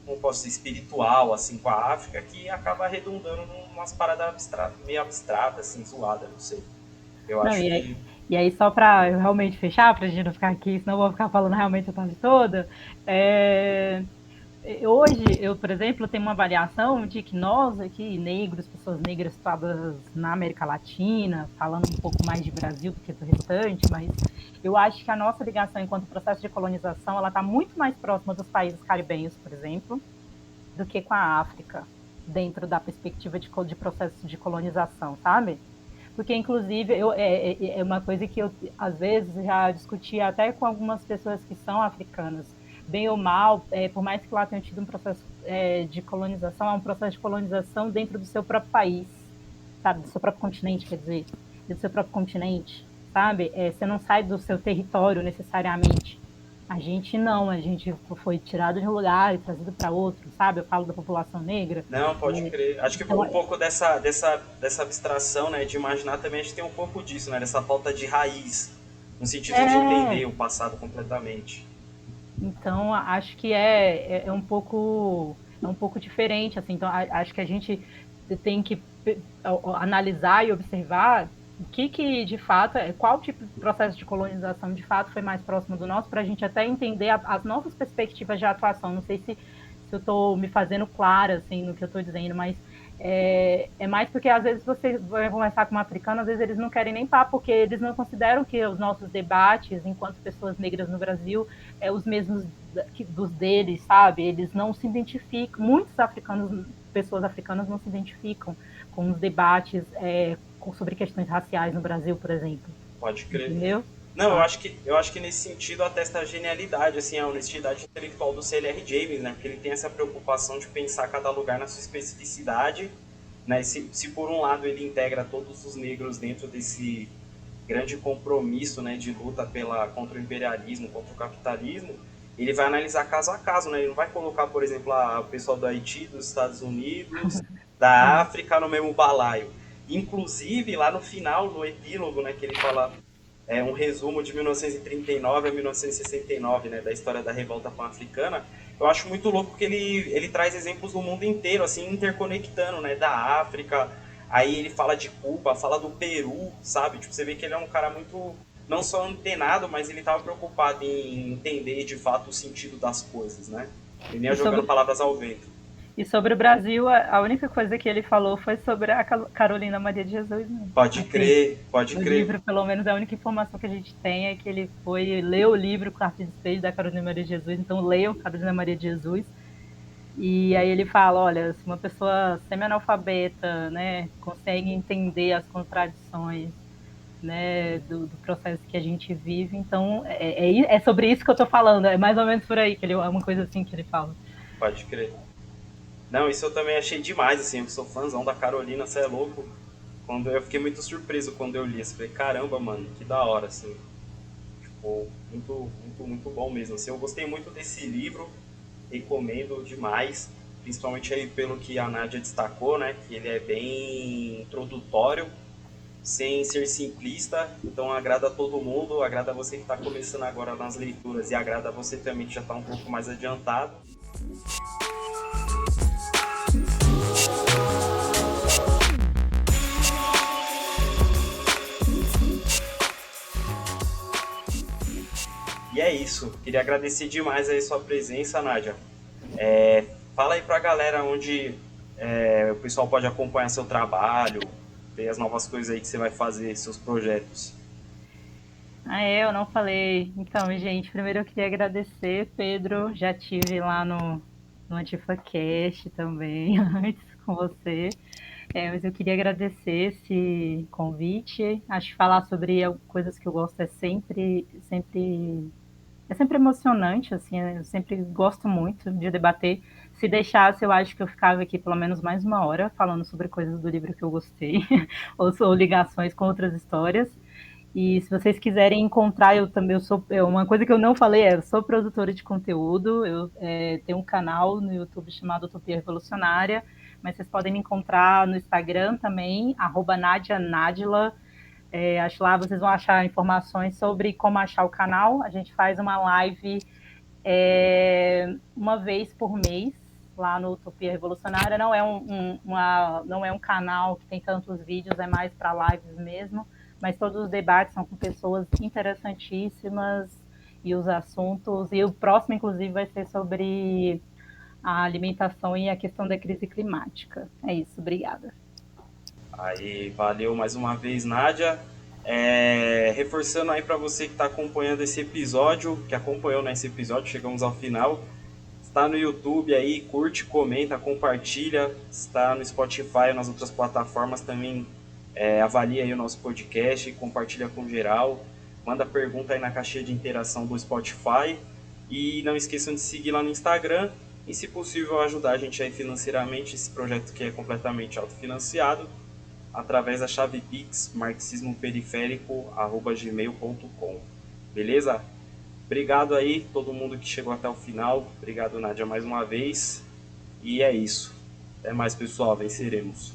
[SPEAKER 5] como posso dizer, espiritual, assim, com a África, que acaba redundando em umas paradas meio abstratas, assim, zoadas, não sei. Eu acho que...
[SPEAKER 6] E aí, só para realmente fechar, pra gente não ficar aqui, senão eu vou ficar falando realmente a tarde toda, hoje, eu, por exemplo, tenho uma avaliação de que nós aqui, negros, pessoas negras situadas na América Latina, falando um pouco mais de Brasil do que do restante, mas eu acho que a nossa ligação enquanto processo de colonização, ela está muito mais próxima dos países caribenhos, por exemplo, do que com a África, dentro da perspectiva de processo de colonização, sabe? Porque, inclusive, é uma coisa que eu, às vezes, já discuti até com algumas pessoas que são africanas, bem ou mal, por mais que lá tenha tido um processo de colonização, é um processo de colonização dentro do seu próprio país, sabe? Do seu próprio continente, quer dizer, do seu próprio continente, sabe? Você não sai do seu território necessariamente. A gente não, a gente foi tirado de um lugar e trazido para outro, sabe? Eu falo da população negra.
[SPEAKER 5] Não, pode crer. Acho que um pouco dessa abstração, né, de imaginar também, a gente tem um pouco disso, né? Dessa falta de raiz, no sentido de entender o passado completamente.
[SPEAKER 6] Então, acho que é um pouco diferente, assim. Então, acho que a gente tem que analisar e observar o que de fato, qual tipo de processo de colonização de fato foi mais próximo do nosso, para a gente até entender as nossas perspectivas de atuação. Não sei se eu estou me fazendo clara, assim, no que eu estou dizendo, mas é mais porque às vezes você vai conversar com um africano, às vezes eles não querem nem papo, porque eles não consideram que os nossos debates, enquanto pessoas negras no Brasil, os mesmos dos deles, sabe? Eles não se identificam, muitos africanos, pessoas africanas não se identificam com os debates sobre questões raciais no Brasil, por exemplo.
[SPEAKER 5] Pode crer.
[SPEAKER 6] Entendeu?
[SPEAKER 5] Não, eu acho que nesse sentido atesta a genialidade, assim, a honestidade intelectual do C.L.R. James, né? Porque ele tem essa preocupação de pensar cada lugar na sua especificidade, né? Se por um lado ele integra todos os negros dentro desse grande compromisso, né, de luta contra o imperialismo, contra o capitalismo, ele vai analisar caso a caso, né? Ele não vai colocar, por exemplo, o pessoal do Haiti, dos Estados Unidos, da África no mesmo balaio. Inclusive, lá no final, no epílogo, né, que ele fala um resumo de 1939 a 1969, né, da história da Revolta Pan-Africana. Eu acho muito louco porque ele traz exemplos do mundo inteiro, assim, interconectando, né, da África, aí ele fala de Cuba, fala do Peru, sabe? Tipo, você vê que ele é um cara muito, não só antenado, mas ele estava preocupado em entender de fato o sentido das coisas, né? Ele nem ia jogando palavras ao vento.
[SPEAKER 6] E sobre o Brasil, a única coisa que ele falou foi sobre a Carolina Maria de Jesus. Né?
[SPEAKER 5] Pode crer.
[SPEAKER 6] No livro, pelo menos, a única informação que a gente tem é que ele foi ler o livro Carta de Despejo da Carolina Maria de Jesus, então leiam Carolina Maria de Jesus. E aí ele fala, olha, se uma pessoa semi-analfabeta, né, consegue entender as contradições, né, do processo que a gente vive, então é sobre isso que eu tô falando, é mais ou menos por aí, que é uma coisa assim que ele fala.
[SPEAKER 5] Pode crer. Não, isso eu também achei demais, assim, eu sou fãzão da Carolina, você é louco. Eu fiquei muito surpreso quando eu li, assim, falei, caramba, mano, que da hora, assim. Tipo, muito, muito, muito bom mesmo, assim, eu gostei muito desse livro, recomendo demais, principalmente aí pelo que a Nádia destacou, né, que ele é bem introdutório, sem ser simplista, então agrada a todo mundo, agrada você que está começando agora nas leituras e agrada você também que já está um pouco mais adiantado. E é isso, queria agradecer demais aí sua presença, Nádia. Fala aí pra galera onde o pessoal pode acompanhar seu trabalho, ver as novas coisas aí que você vai fazer, seus projetos.
[SPEAKER 6] Eu não falei. Então, gente, primeiro eu queria agradecer, Pedro, já tive lá no AntifaCast também, antes com você. Mas eu queria agradecer esse convite. Acho que falar sobre coisas que eu gosto é sempre emocionante, assim, eu sempre gosto muito de debater. Se deixasse, eu acho que eu ficava aqui pelo menos mais uma hora falando sobre coisas do livro que eu gostei, ou ligações com outras histórias. E se vocês quiserem encontrar, eu sou, uma coisa que eu não falei eu sou produtora de conteúdo, eu tenho um canal no YouTube chamado Utopia Revolucionária, mas vocês podem me encontrar no Instagram também, @NadiaNadila. Acho lá vocês vão achar informações sobre como achar o canal. A gente faz uma live uma vez por mês lá no Utopia Revolucionária. Não é um canal que tem tantos vídeos, é mais para lives mesmo, mas todos os debates são com pessoas interessantíssimas e os assuntos, e o próximo inclusive vai ser sobre a alimentação e a questão da crise climática. É isso, obrigada.
[SPEAKER 5] Aí, valeu mais uma vez, Nádia. Reforçando aí para você que está acompanhando esse episódio, que acompanhou nesse episódio, chegamos ao final. Está no YouTube aí, curte, comenta, compartilha. Está no Spotify e nas outras plataformas também. Avalia aí o nosso podcast, compartilha com geral. Manda pergunta aí na caixinha de interação do Spotify. E não esqueçam de seguir lá no Instagram. E, se possível, ajudar a gente aí financeiramente, esse projeto que é completamente autofinanciado, através da chave Pix, marxismoperiférico@gmail.com. Beleza? Obrigado aí, todo mundo que chegou até o final. Obrigado, Nádia, mais uma vez. E é isso. Até mais, pessoal. Venceremos.